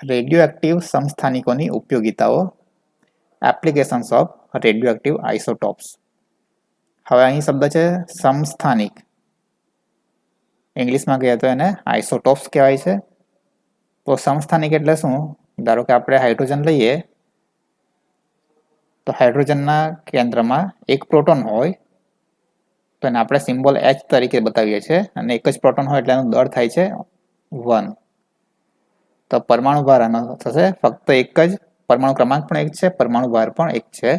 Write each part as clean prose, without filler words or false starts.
Radioactive સમસ્થાનિકોની ઉપયોગિતાઓ, applications of radioactive isotopes. હવે અહીં શબ્દ છે સમસ્થાનિક. ઇંગ્લિશમાં કહીએ તો એને આઇસોટોપ્સ કહેવાય છે. તો સમસ્થાનિક એટલે શું? ધારો કે આપણે હાઇડ્રોજન લઈએ તો હાઇડ્રોજનના કેન્દ્રમાં એક પ્રોટોન હોય તો એને આપણે સિમ્બોલ H તરીકે બતાવીએ છીએ અને એક જ પ્રોટોન હોય એટલે એનું દળ થાય છે 1. તો પરમાણુ ભાર આનો થશે ફક્ત એક જ, પરમાણુ ક્રમાંક પણ એક છે, પરમાણુ ભાર પણ એક છે.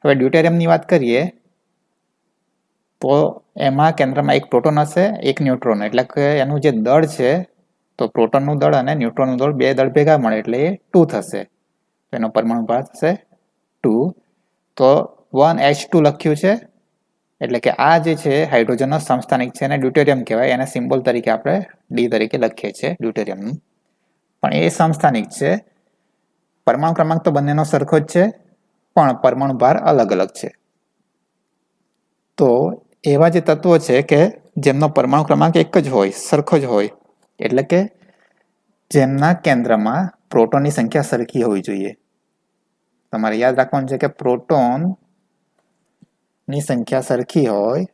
હવે ડ્યુટેરિયમની વાત કરીએ તો એમાં કેન્દ્રમાં એક પ્રોટોન હશે, એક ન્યુટ્રોન, એટલે કે એનું જે દળ છે તો પ્રોટોનનું દળ અને ન્યુટ્રોનનું દળ, બે દળ ભેગા મળે એટલે એ 2 થશે. તો એનો પરમાણુ ભાર થશે 2. તો 1H2 લખ્યું છે એટલે કે આ જે છે હાઇડ્રોજનનો સમસ્થાનિક છે એને ડ્યુટેરિયમ કહેવાય. એને સિમ્બોલ તરીકે આપણે D તરીકે લખીએ છીએ ડ્યુટેરિયમનું. પણ એ સમસ્થાનિક છે. પરમાણુ ક્રમાંક તો બંનેનો સરખો જ છે પણ પરમાણુ ભાર અલગ અલગ છે. તો એવા જે તત્વો છે કે જેમનો પરમાણુ ક્રમાંક એક જ હોય, સરખો જ હોય, એટલે કે જેમના કેન્દ્રમાં પ્રોટોનની સંખ્યા સરખી હોવી જોઈએ. તમારે યાદ રાખવાનું છે કે પ્રોટોનની સંખ્યા સરખી હોય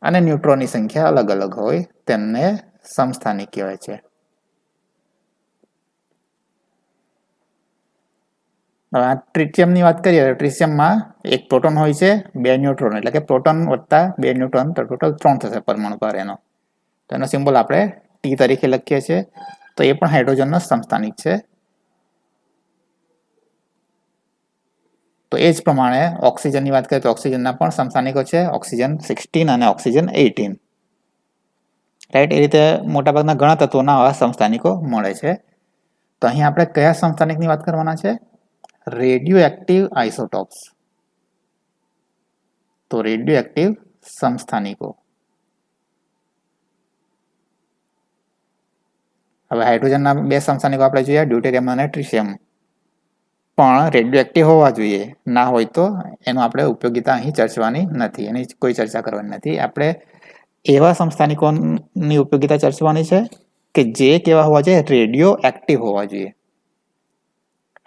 અને ન્યુટ્રોનની સંખ્યા અલગ અલગ હોય તેમને સમસ્થાનિક કહેવાય છે. હવે ટ્રિટિયમની વાત કરીએ તો ટ્રિટિયમમાં એક પ્રોટોન હોય છે, બે ન્યુટ્રોન, એટલે કે પ્રોટોન વત્તા બે ન્યુટ્રોન તો ટોટલ 3 થશે પરમાણુ ભાર એનો. તો એનો સિમ્બોલ આપણે T તરીકે લખીએ છીએ. તો એ પણ હાઇડ્રોજનનો સમસ્થાનિક છે. તો એ જ પ્રમાણે ઓક્સિજનની વાત કરીએ તો ઓક્સિજનના પણ સમસ્થાનિકો છે, ઓક્સિજન 16 અને ઓક્સિજન 18. રાઈટ, એ રીતે મોટાભાગના ઘણા તત્વોના આવા સમસ્થાનિકો મળે છે. તો અહીં આપણે કયા સમસ્થાનિકની વાત કરવાના છે? રેડિયોએક્ટિવ આઇસોટોપ્સ. તો રેડિયોએક્ટિવ સમસ્થાનિકો. હવે હાઇડ્રોજનના બે સમસ્થાનિકો આપણે જોયા, ડ્યુટેરિયમ અને ટ્રિટિયમ. પણ રેડિયોએક્ટિવ હોવા જોઈએ, ના હોય તો એનો આપણે ઉપયોગિતા અહીં ચર્ચવાની નથી, એની કોઈ ચર્ચા કરવાની નથી. આપણે એવા સમસ્થાનિકોની ઉપયોગિતા ચર્ચવાની છે કે જે કેવા હોવા જોઈએ? રેડિયો એક્ટિવ હોવા જોઈએ.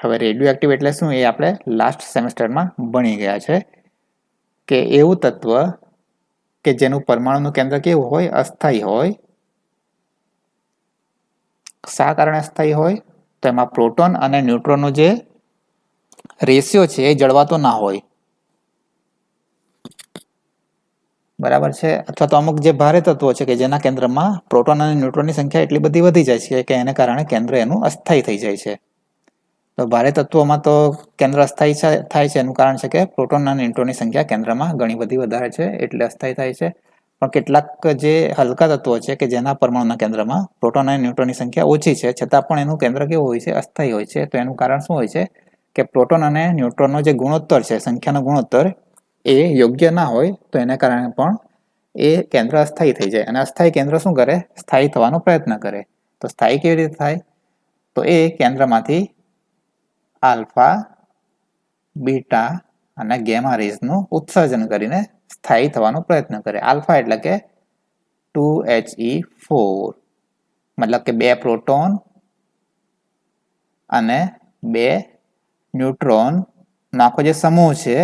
હવે રેડિયો એક્ટિવ એટલે શું એ આપણે લાસ્ટ સેમેસ્ટરમાં ભણી ગયા છે કે એવું તત્વ કે જેનું પરમાણુનું કેન્દ્ર કેવું હોય? અસ્થાયી હોય. શા કારણે અસ્થાયી હોય? તો એમાં પ્રોટોન અને ન્યુટ્રોનનો જે રેશિયો છે એ જળવાતો ના હોય. બરાબર છે. અથવા તો અમુક જે ભારે તત્વો છે કે જેના કેન્દ્રમાં પ્રોટોન અને ન્યુટ્રોનની સંખ્યા એટલી બધી વધી જાય છે કે એને કારણે કેન્દ્ર એનું અસ્થાયી થઈ જાય છે. તો ભારે તત્વોમાં તો કેન્દ્ર અસ્થાયી થાય છે એનું કારણ છે કે પ્રોટોન અને ન્યુટ્રોનની સંખ્યા કેન્દ્રમાં ઘણી બધી વધારે છે એટલે અસ્થાયી થાય છે. પણ કેટલાક જે હલકા તત્વો છે કે જેના પરમાણુના કેન્દ્રમાં પ્રોટોન અને ન્યુટ્રોનની સંખ્યા ઓછી છે છતાં પણ એનું કેન્દ્ર કેવું હોય છે? અસ્થાયી હોય છે. તો એનું કારણ શું હોય છે કે પ્રોટોન અને ન્યુટ્રોનનો જે ગુણોત્તર છે, સંખ્યાનો ગુણોત્તર, એ યોગ્ય ના હોય. તો એના કારણે પણ એ કેન્દ્ર અસ્થાયી થઈ જાય. અને અસ્થાયી કેન્દ્ર શું કરે? સ્થાયી થવાનો પ્રયત્ન કરે. તો સ્થાયી કેવી રીતે થાય? તો એ કેન્દ્રમાંથી આલ્ફા, બીટા અને ગેમા રેઝનું ઉત્સર્જન કરીને સ્થાયી થવાનો પ્રયત્ન કરે. આલ્ફા એટલે કે 2He4, મતલબ કે 2 પ્રોટોન અને 2 ન્યુટ્રોન નો આખો જે સમૂહ છે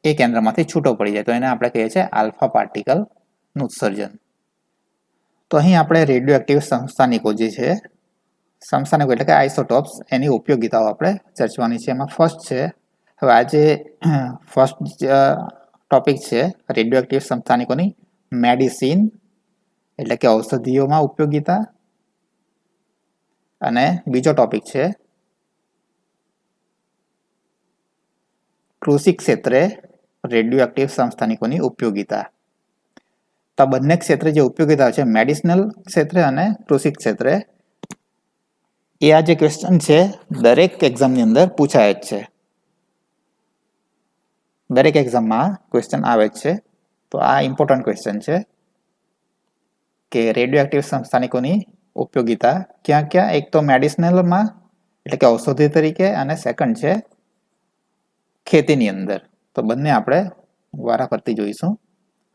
એ કેન્દ્રમાંથી છૂટો પડી જાય તો એને આપણે કહીએ છીએ આલ્ફા પાર્ટિકલનું ઉત્સર્જન. તો અહીં આપણે રેડિયોએક્ટિવ સમસ્થાનિકો જે છે, સમસ્થાનિકો એટલે કે આઇસોટોપ્સ, એની ઉપયોગિતાઓ આપણે ચર્ચવાની છે. એમાં ફર્સ્ટ છે, હવે આજે ફર્સ્ટ ટોપિક છે રેડિયોએક્ટિવ સમસ્થાનિકોની મેડિસિન એટલે કે ઔષધિઓમાં ઉપયોગિતા. અને બીજો ટોપિક છે કૃષિ ક્ષેત્રે રેડિયોએક્ટિવ સમસ્થાનિકોની ઉપયોગિતા. તો બંને ક્ષેત્રે જે ઉપયોગિતા છે, મેડિસિનલ ક્ષેત્રે અને કૃષિ ક્ષેત્રે, એ આ જે ક્વેશ્ચન છે દરેક એક્ઝામની અંદર પૂછાય જ છે. દરેક એક્ઝામમાં ક્વેશ્ચન આવે જ છે. તો આ ઇમ્પોર્ટન્ટ ક્વેશ્ચન છે કે રેડિયોએક્ટિવ સમસ્થાનિકોની ઉપયોગિતા ક્યાં ક્યાં? એક તો મેડિસિનલમાં એટલે કે ઔષધિ તરીકે, અને સેકન્ડ છે ખેતીની અંદર. તો બંને આપણે વારાફરતી જોઈશું.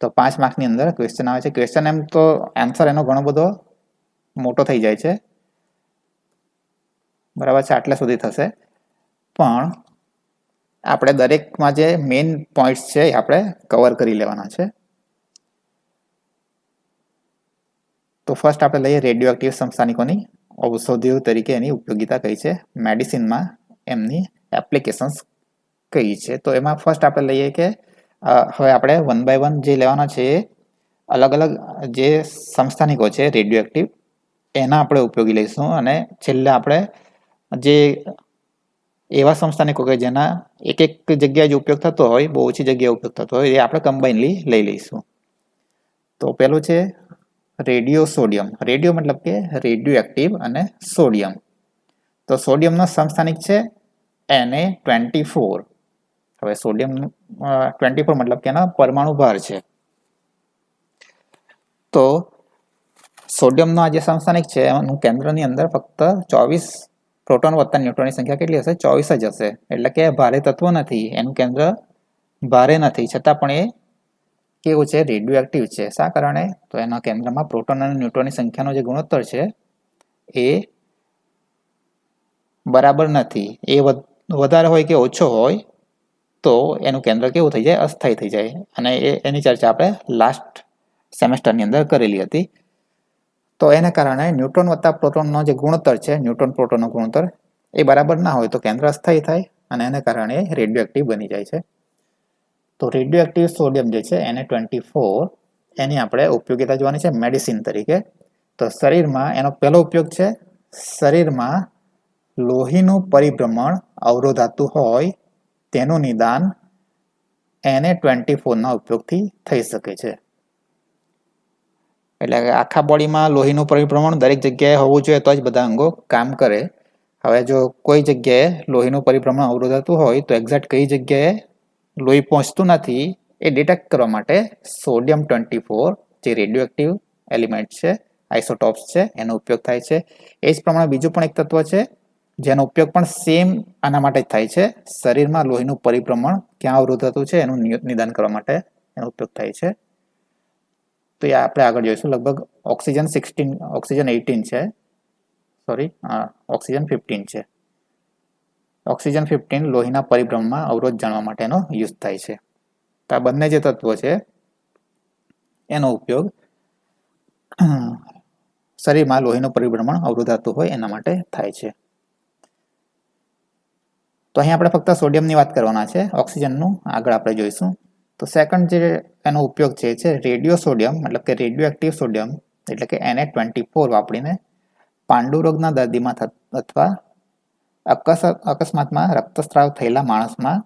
તો 5 માર્કની અંદર ક્વેશ્ચન આવે છે. ક્વેશ્ચન એમ તો આન્સર એનો ઘણો બધો મોટો થઈ જાય છે, બરાબર છે, આટલા સુધી થશે. પણ આપણે દરેકમાં જે મેઇન પોઈન્ટ્સ છે એ આપણે કવર કરી લેવાના છે. તો ફર્સ્ટ આપણે લઈએ રેડિયો એક્ટિવ સમસ્થાનિકોની ઔષધિઓ તરીકે એની ઉપયોગિતા કઈ છે, મેડિસિનમાં એમની એપ્લિકેશન્સ કઈ છે. તો એમાં ફર્સ્ટ આપણે લઈએ કે હવે આપણે 1 by 1 જે લેવાના છે એ અલગ અલગ જે સમસ્થાનિકો છે રેડિયો એક્ટિવ એના આપણે ઉપયોગી લઈશું, અને છેલ્લે આપણે જે એવા સમસ્થાનિકો કે જેના એક એક જગ્યાએ જ ઉપયોગ થતો હોય, બહુ ઓછી જગ્યાએ ઉપયોગ થતો હોય, એ આપણે કમ્બાઇનલી લઈ લઈશું. તો પેલું છે રેડિયો સોડિયમ. રેડિયો મતલબ કે રેડિયો એક્ટિવ અને સોડિયમ. તો સોડિયમનો સમસ્થાનિક છે Na24. હવે સોડિયમ 24 મતલબ કે એના પરમાણુ ભાર છે. તો સોડિયમનો આ જે સમસ્થાનિક છે એનું કેન્દ્રની અંદર ફક્ત 24 પ્રોટોન વત્તા ન્યુટ્રોનની સંખ્યા કેટલી હશે? 24 જ હશે. એટલે કે ભારે તત્વ નથી, એનું કેન્દ્ર ભારે નથી, છતાં પણ એ કેવું છે? રેડિયો એક્ટિવ છે. શા કારણે? તો એના કેન્દ્રમાં પ્રોટોન અને ન્યુટ્રોનની સંખ્યાનો જે ગુણોત્તર છે એ બરાબર નથી. એ વધારે હોય કે ઓછો હોય તો એનું કેન્દ્ર કેવું થઈ જાય? અસ્થાયી થઈ જાય. અને એની ચર્ચા આપણે લાસ્ટ સેમેસ્ટરની અંદર કરેલી હતી. તો એને કારણે ન્યુટ્રોન વત્તા પ્રોટોનનો જે ગુણોત્તર છે, ન્યુટ્રોન પ્રોટોનનો ગુણોત્તર એ બરાબર ના હોય તો કેન્દ્ર અસ્થાયી થાય અને એને કારણે રેડિયો એક્ટિવ બની જાય છે. તો રેડિયો એક્ટિવ સોડિયમ જે છે Na24 એની આપણે ઉપયોગિતા જોવાની છે મેડિસિન તરીકે. તો શરીરમાં એનો પહેલો ઉપયોગ છે, શરીરમાં લોહીનું પરિભ્રમણ અવરોધાતું હોય તેનું નિદાન Na24ના ઉપયોગથી થઈ શકે છે. એટલે આખા બોડીમાં લોહીનું પરિભ્રમણ દરેક જગ્યાએ હોવું જોઈએ તો જ બધા અંગો કામ કરે. હવે જો કોઈ જગ્યાએ લોહીનું પરિભ્રમણ અવરોધાતું હોય તો એક્ઝેક્ટ કઈ જગ્યાએ લોહી પહોંચતું નથી એ ડિટેક્ટ કરવા માટે સોડિયમ 24 જે રેડિયો એક્ટિવ એલિમેન્ટ છે, આઇસોટોપ્સ છે, એનો ઉપયોગ થાય છે. એ જ પ્રમાણે બીજું પણ એક તત્વ છે જેનો ઉપયોગ પણ સેમ આના માટે જ થાય છે. શરીરમાં લોહીનું પરિભ્રમણ ક્યાં અવરોધાતું છે એનું નિદાન કરવા માટે એનો ઉપયોગ થાય છે. તો એ આપણે આગળ જોઈશું. લગભગ ઓક્સિજન 18 છે, સોરી ઓક્સિજન 15 છે. ઓક્સિજન 15 લોહીના પરિભ્રમણમાં અવરોધ જાણવા માટેનો યુઝ થાય છે. તો આ બંને જે તત્વો છે એનો ઉપયોગ શરીરમાં લોહીનું પરિભ્રમણ અવરોધાતું હોય એના માટે થાય છે. તો અહીં આપણે ફક્ત સોડિયમની વાત કરવાના છે, ઓક્સિજનનું આગળ આપણે જોઈશું. તો સેકન્ડ જે એનો ઉપયોગ છે રેડિયો સોડિયમ મતલબ કે રેડિયો એક્ટિવ સોડિયમ એટલે કે Na24 વાપરીને પાંડુરોગના દર્દીમાં અથવા અકસ્માતમાં રક્તસ્રાવ થયેલા માણસમાં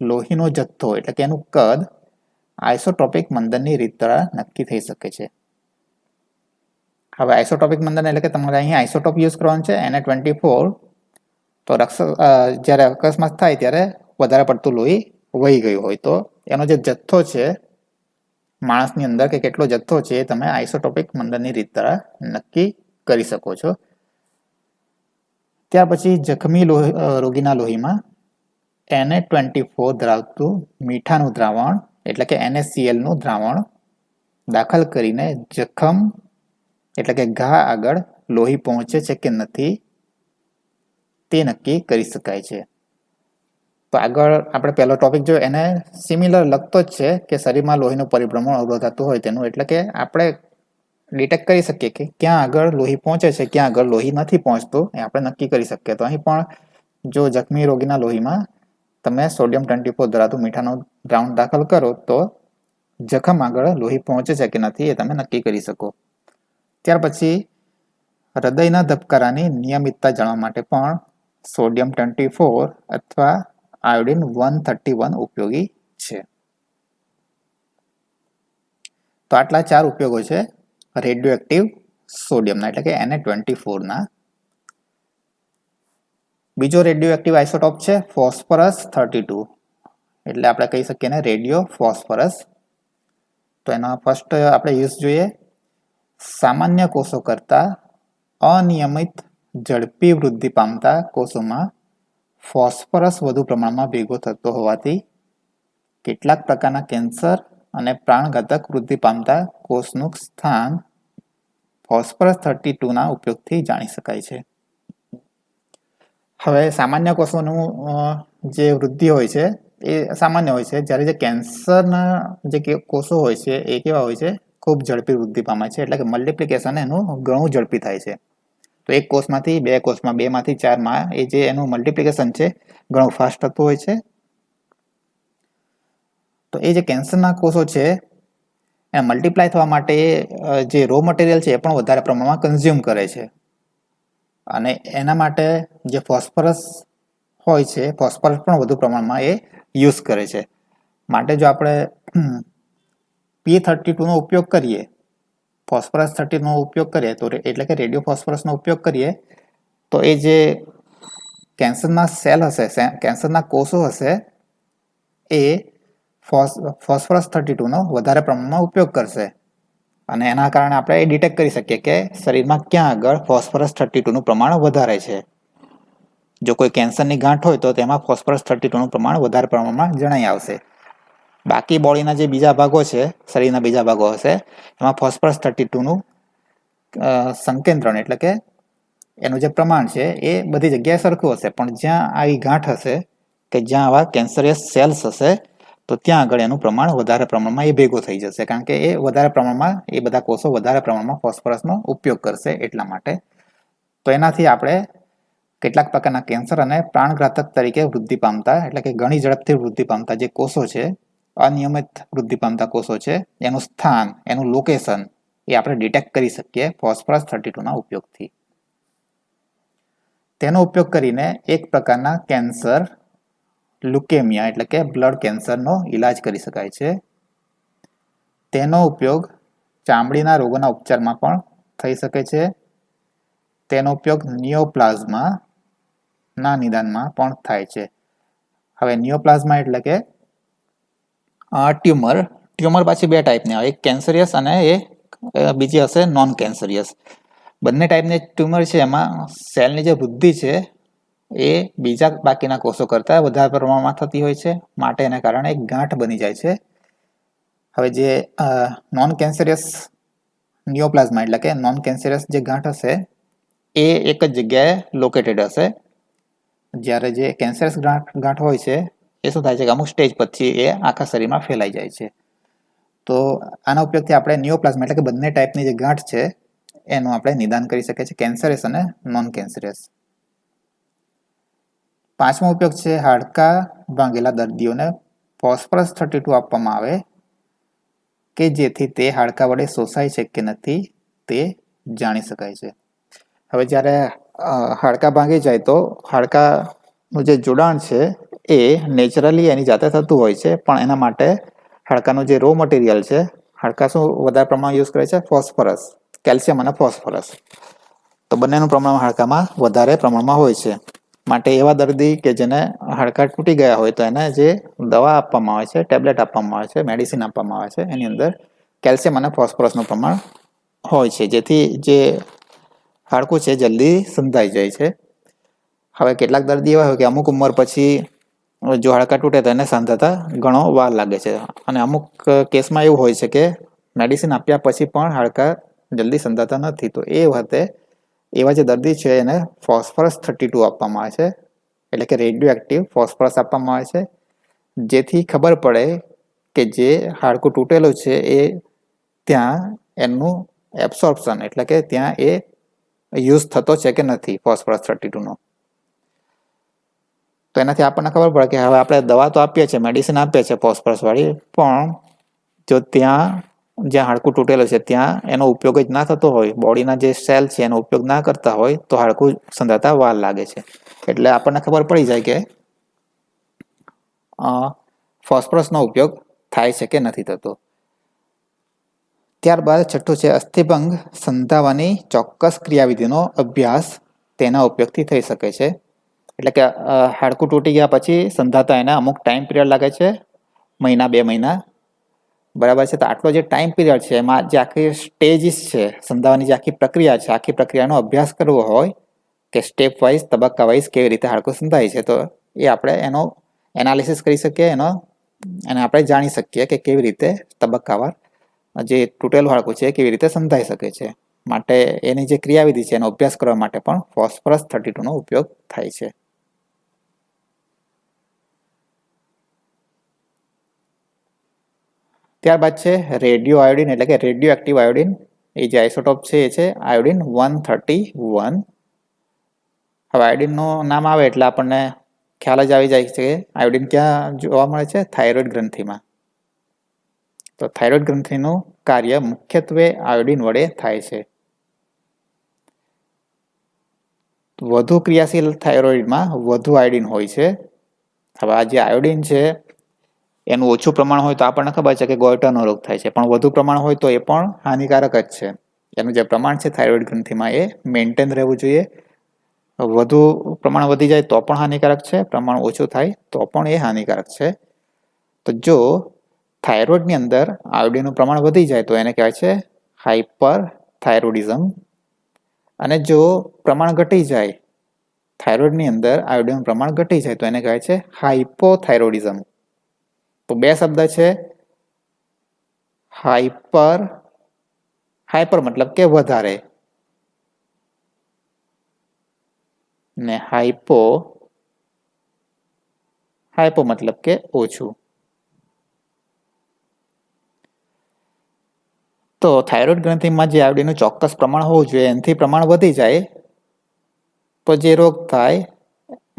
લોહીનો જથ્થો એટલે કે એનું કદ આઇસોટોપિક મંદનની રીત દ્વારા નક્કી થઈ શકે છે. હવે આઇસોટોપિક મંદન એટલે કે તમારે અહીં આઇસોટોપ યુઝ કરવાનું છે Na24. તો જ્યારે અકસ્માત થાય ત્યારે વધારે પડતું લોહી વહી ગયું હોય તો એનો જે જથ્થો છે માણસની અંદર કે કેટલો જથ્થો છે એ તમે આઇસોટોપિક મંદનની રીત દ્વારા નક્કી કરી શકો છો. ત્યાર પછી જખમી રોગીના લોહીમાં Na24 ધરાવતું મીઠાનું દ્રાવણ એટલે કે NaClનું દ્રાવણ દાખલ કરીને જખમ એટલે કે ઘા આગળ લોહી પહોંચે છે કે નથી તે નક્કી કરી શકાય છે. તો આગળ આપણે પહેલો ટોપિક જોયો એને સિમિલર લગતો જ છે કે શરીરમાં લોહીનું પરિભ્રમણ અવરોધાતું હોય તેનું, એટલે કે આપણે ડિટેક્ટ કરી શકીએ કે ક્યાં આગળ લોહી પહોંચે છે, ક્યાં આગળ લોહી નથી પહોંચતું એ આપણે નક્કી કરી શકીએ. તો અહીં પણ જો જખમી રોગીના લોહીમાં તમે સોડિયમ 24 ધરાવતું મીઠાનું દ્રાવણ દાખલ કરો તો જખમ આગળ લોહી પહોંચે છે કે નથી એ તમે નક્કી કરી શકો. ત્યાર પછી હૃદયના ધબકારાની નિયમિતતા જાણવા માટે પણ સોડિયમ 24 અથવા આયોડિન 131 ઉપયોગી છે. તો આટલા 4 ઉપયોગો છે રેડિયો એક્ટિવ સોડિયમના એટલે કે Na24ના. બીજો રેડિયો એક્ટિવ આઇસોટોપ છે ફોસ્ફરસ 32 એટલે આપણે કહી શકીએ ને રેડિયો ફોસ્ફરસ. તો એના ફર્સ્ટ આપણે યુઝ જોઈએ. સામાન્ય કોષો કરતાં અનિયમિત ઝડપી વૃદ્ધિ પામતા કોષોમાં ફોસ્ફરસ વધુ પ્રમાણમાં ભેગો થતો હોવાથી કેટલાક પ્રકારના કેન્સર અને પ્રાણઘાતક વૃદ્ધિ પામતા કોષનું સ્થાન ફોસ્ફરસ 32ના ઉપયોગથી જાણી શકાય છે. હવે સામાન્ય કોષોનું જે વૃદ્ધિ હોય છે એ સામાન્ય હોય છે, જ્યારે જે કેન્સરના જે કોષો હોય છે એ કેવા હોય છે, ખૂબ ઝડપી વૃદ્ધિ પામે છે, એટલે કે મલ્ટિપ્લિકેશન એનું ઘણું ઝડપી થાય છે. તો એક કોષમાંથી બે કોષમાં, બેમાંથી ચારમાં એ જે એનું મલ્ટિપ્લિકેશન છે ઘણું ફાસ્ટ થતું હોય છે. તો એ જે કેન્સરના કોષો છે એ મલ્ટીપ્લાય થવા માટે જે રો મટીરિયલ છે એ પણ વધારે પ્રમાણમાં કન્ઝ્યુમ કરે છે, અને એના માટે જે ફોસ્ફરસ હોય છે, ફોસ્ફરસ પણ વધુ પ્રમાણમાં એ યુઝ કરે છે. માટે જો આપણે P32નો ઉપયોગ કરીએ, ફોસ્ફરસ 30નો ઉપયોગ કરીએ, તો એટલે કે રેડિયો ફોસ્ફરસનો ઉપયોગ કરીએ, તો એ જે કેન્સરના સેલ હશે, કેન્સરના કોષો હશે, એ ફોસ્ફરસ 32નો વધારે પ્રમાણમાં ઉપયોગ કરશે, અને એના કારણે આપણે એ ડિટેક્ટ કરી શકીએ કે શરીરમાં ક્યાં આગળ ફોસ્ફરસ 32નું પ્રમાણ વધારે છે. જો કોઈ કેન્સરની ગાંઠ હોય તો તેમાં ફોસ્ફરસ 32નું પ્રમાણ વધારે પ્રમાણમાં જણાઈ આવશે. બાકી બોડીના જે બીજા ભાગો છે, શરીરના બીજા ભાગો હશે, એમાં ફોસ્ફરસ 32નું સંકેન્દ્રણ એટલે કે એનું જે પ્રમાણ છે એ બધી જગ્યાએ સરખું હશે, પણ જ્યાં આવી ગાંઠ હશે કે જ્યાં આવા કેન્સરિયસ સેલ્સ હશે, તો ત્યાં આગળ એનું પ્રમાણ વધારે પ્રમાણમાં એ ભેગો થઈ જશે, કારણ કે એ વધારે પ્રમાણમાં એ બધા કોષો વધારે પ્રમાણમાં ફોસ્ફરસનો ઉપયોગ કરશે એટલા માટે. તો એનાથી આપણે કેટલાક પ્રકારના કેન્સર અને પ્રાણઘાતક તરીકે વૃદ્ધિ પામતા, એટલે કે ઘણી ઝડપથી વૃદ્ધિ પામતા જે કોષો છે, અનિયમિત વૃદ્ધિ પામતા કોષો છે, એનું સ્થાન, એનું લોકેશન એ આપણે ડિટેક્ટ કરી શકીએ ફોસ્ફરસ 32ના ઉપયોગથી. તેનો ઉપયોગ કરીને એક પ્રકારના કેન્સર, લ્યુકેમિયા એટલે કે બ્લડ કેન્સરનો ઈલાજ કરી શકાય છે. તેનો ઉપયોગ ચામડીના રોગોના ઉપચારમાં પણ થઈ શકે છે. તેનો ઉપયોગ નિયોપ્લાઝમાના નિદાનમાં પણ થાય છે. હવે નિયોપ્લાઝમા એટલે કે ટ્યુમર પાછી બે ટાઈપની આવે, એક કેન્સરિયસ અને એક બીજી હશે નોન કેન્સરિયસ. બંને ટાઈપની ટ્યુમર છે, એમાં સેલની જે વૃદ્ધિ છે એ બીજા બાકીના કોષો કરતાં વધારે પ્રમાણમાં થતી હોય છે, માટે એના કારણે એક ગાંઠ બની જાય છે. હવે જે નોન કેન્સરિયસ નિયોપ્લાઝમા એટલે કે નોન કેન્સરિયસ જે ગાંઠ હશે એ એક જ જગ્યાએ લોકેટેડ હશે, જ્યારે જે કેન્સરસ ગાંઠ હોય છે એ શું થાય છે કે અમુક સ્ટેજ પછી એ આખા શરીરમાં ફેલાઈ જાય છે. તો આના ઉપયોગથી આપણે નિયોપ્લાઝમા એટલે કે બંને ટાઈપની જે ગાંઠ છે એનું આપણે નિદાન કરી શકીએ છીએ, કેન્સરસ અને નોન કેન્સરસ. પાંચમો ઉપયોગ છે હાડકાં ભાંગેલા દર્દીઓને ફોસ્ફરસ 32 આપવામાં આવે કે જેથી તે હાડકાં વડે શોષાય છે કે નથી તે જાણી શકાય છે. હવે જ્યારે હાડકાં ભાંગી જાય તો હાડકાંનું જે જોડાણ છે એ નેચરલી એની જાતે થતું હોય છે, પણ એના માટે હાડકાનું જે રો મટીરિયલ છે, હાડકાં શું વધારે પ્રમાણમાં યુઝ કરે છે, ફોસ્ફરસ, કેલ્શિયમ અને ફોસ્ફરસ. તો બંનેનું પ્રમાણ હાડકામાં વધારે પ્રમાણમાં હોય છે, માટે એવા દર્દી કે જેને હાડકાં તૂટી ગયા હોય તો એને જે દવા આપવામાં આવે છે, ટેબ્લેટ આપવામાં આવે છે, મેડિસિન આપવામાં આવે છે, એની અંદર કેલ્શિયમ અને ફોસ્ફરસનું પ્રમાણ હોય છે, જેથી જે હાડકું છે જલ્દી સંધાઈ જાય છે. હવે કેટલાક દર્દી એવા હોય કે અમુક ઉંમર પછી જો હાડકાં તૂટે તો એને સાંધાતા ઘણો વાર લાગે છે, અને અમુક કેસમાં એવું હોય છે કે મેડિસિન આપ્યા પછી પણ હાડકાં જલ્દી સંધાતા નથી. તો એ વખતે એવા જે દર્દી છે એને ફોસ્ફરસ 32 આપવામાં આવે છે, એટલે કે રેડિયો એક્ટિવ ફોસ્ફરસ આપવામાં આવે છે, જેથી ખબર પડે કે જે હાડકું તૂટેલું છે એ ત્યાં એનું એબ્સોર્પ્શન એટલે કે ત્યાં એ યુઝ થતો છે કે નથી ફોસ્ફરસ 32નો. તો એનાથી આપણને ખબર પડે કે હવે આપણે દવા તો આપીએ છીએ, મેડિસિન આપીએ છીએ ફોસ્ફરસ વાળી, પણ જો ત્યાં જ્યાં હાડકું તૂટેલું છે ત્યાં એનો ઉપયોગ જ ના થતો હોય, બોડીના જે સેલ છે એનો ઉપયોગ ના કરતા હોય, તો હાડકું સંધાતા વાર લાગે છે. એટલે આપણને ખબર પડી જાય કે ફોસ્ફરસનો ઉપયોગ થાય છે કે નથી થતો. ત્યારબાદ છઠ્ઠું છે અસ્થિભંગ સંધાવાની ચોક્કસ ક્રિયાવિધિનો અભ્યાસ તેના ઉપયોગથી થઈ શકે છે. એટલે કે હાડકું તૂટી ગયા પછી સંધાતા એને અમુક ટાઈમ પીરિયડ લાગે છે, મહિના 2 મહિના, બરાબર છે. તો આટલો જે ટાઈમ પીરિયડ છે એમાં જે આખી સ્ટેજીસ છે, સંધાવાની જે આખી પ્રક્રિયા છે, આખી પ્રક્રિયાનો અભ્યાસ કરવો હોય કે સ્ટેપ વાઇઝ, તબક્કા વાઇઝ કેવી રીતે હાડકું સંધાય છે, તો એ આપણે એનો એનાલિસિસ કરી શકીએ, એને આપણે જાણી શકીએ કે કેવી રીતે તબક્કાવાર જે તૂટેલું હાડકું છે કેવી રીતે સંધાઈ શકે છે. માટે એની જે ક્રિયાવિધિ છે એનો અભ્યાસ કરવા માટે પણ ફોસ્ફરસ 32 નો ઉપયોગ થાય છે. ત્યારબાદ છે રેડિયો આયોડિન એટલે કે રેડિયો એક્ટિવ આયોડિન. એ જે આઇસોટોપ છે એ છે આયોડિન 131. હવે આયોડિનનું નામ આવે એટલે આપણને ખ્યાલ જ આવી જાય છે કે આયોડિન ક્યાં જોવા મળે છે? થાઇરોઇડ ગ્રંથિમાં. તો થાઇરોઇડ ગ્રંથિનું કાર્ય મુખ્યત્વે આયોડિન વડે થાય છે. વધુ ક્રિયાશીલ થાઇરોઇડમાં વધુ આયોડિન હોય છે. હવે આ જે આયોડિન છે એનું ઓછું પ્રમાણ હોય તો આપણને ખબર છે કે ગોઈટરનો રોગ થાય છે, પણ વધુ પ્રમાણ હોય તો એ પણ હાનિકારક જ છે. એનું જે પ્રમાણ છે થાઇરોઇડ ગ્રંથિમાં એ મેન્ટેન રહેવું જોઈએ. વધુ પ્રમાણ વધી જાય તો પણ હાનિકારક છે, પ્રમાણ ઓછું થાય તો પણ એ હાનિકારક છે. તો જો થાઇરોઇડની અંદર આયોડિનનું પ્રમાણ વધી જાય તો એને કહેવાય છે હાઇપર થાઇરોઇડિઝમ. અને જો પ્રમાણ ઘટી જાય, થાઇરોઇડની અંદર આયોડિનનું પ્રમાણ ઘટી જાય તો એને કહેવાય છે હાઇપોથાઇરોઇડિઝમ. તો બે શબ્દ છે, હાઇપર. હાઇપર મતલબ કે વધારે ને હાઇપો. હાઇપો મતલબ કે ઓછું. તો થાઇરોઇડ ગ્રંથિમાં જે આયોડિનનું ચોક્કસ પ્રમાણ હોવું જોઈએ એનાથી પ્રમાણ વધી જાય તો જે રોગ થાય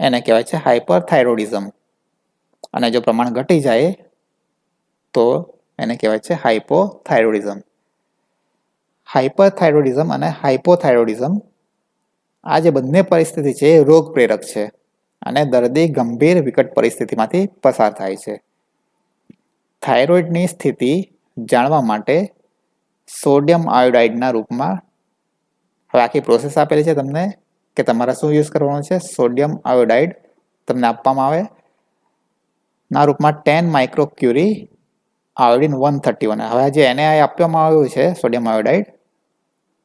એને કહેવાય છે હાઇપરથાઇરોઇડિઝમ. અને જો પ્રમાણ ઘટી જાય તો એને કહેવાય છે હાઇપોથાઇરોઇડિઝમ. હાઇપરથાઇરોઇડિઝમ અને હાઇપોથાઇરોઇડિઝમ આ જે બંને પરિસ્થિતિ છે એ રોગ પ્રેરક છે અને દર્દી ગંભીર વિકટ પરિસ્થિતિમાંથી પસાર થાય છે. થાઇરોઇડની સ્થિતિ જાણવા માટે સોડિયમ આયોડાઇડના રૂપમાં, હવે આખી પ્રોસેસ આપેલી છે તમને કે તમારે શું યુઝ કરવાનું છે. સોડિયમ આયોડાઇડ તમને આપવામાં આવે ના રૂપમાં 10 માઇક્રોક્યુરી આયોડિન 131. હવે જે NaI આપવામાં આવ્યું છે સોડિયમ આયોડાઇડ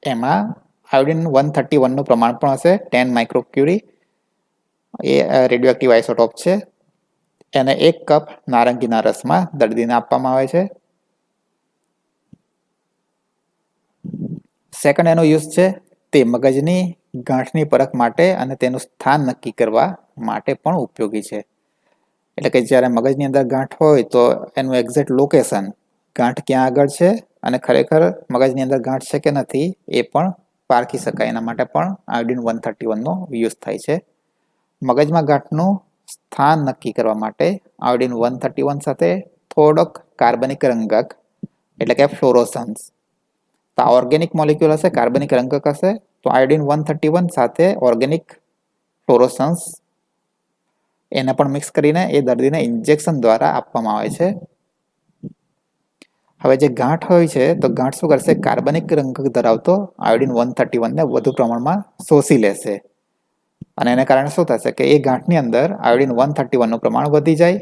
એમાં આયોડિન 131નું પ્રમાણ પણ હશે 10 માઇક્રોક્યુરી. એ રેડિયો એક્ટિવ આઇસોટોપ છે. એને 1 કપ નારંગીના રસમાં દર્દીને આપવામાં આવે છે. સેકન્ડ એનો યુઝ છે તે મગજની ગાંઠની પરખ માટે અને તેનું સ્થાન નક્કી કરવા માટે પણ ઉપયોગી છે. એટલે કે જ્યારે મગજની અંદર ગાંઠ હોય તો એનું એક્ઝેક્ટ લોકેશન, ગાંઠ ક્યાં આગળ છે અને ખરેખર મગજની અંદર ગાંઠ છે કે નથી એ પણ પારખી શકાય. એના માટે પણ આયોડિન 131નો યુઝ થાય છે. મગજમાં ગાંઠનું સ્થાન નક્કી કરવા માટે આયોડિન 131 સાથે થોડોક કાર્બનિક રંગક એટલે કે ફ્લોરોસન્સ, તો આ ઓર્ગેનિક મોલિક્યુલ હશે, કાર્બનિક રંગક હશે. તો આયોડિન 131 સાથે ઓર્ગેનિક ફ્લોરોસન્સ એને પણ મિક્સ કરીને એ દર્દીને ઇન્જેક્શન દ્વારા આપવામાં આવે છે. હવે જે ગાંઠ હોય છે તો ગાંઠ શું કરશે? કાર્બનિક રંગક ધરાવતો આયોડિન 131ને વધુ પ્રમાણમાં શોષી લેશે અને એને કારણે શું થશે કે એ ગાંઠની અંદર આયોડિન 131નું પ્રમાણ વધી જાય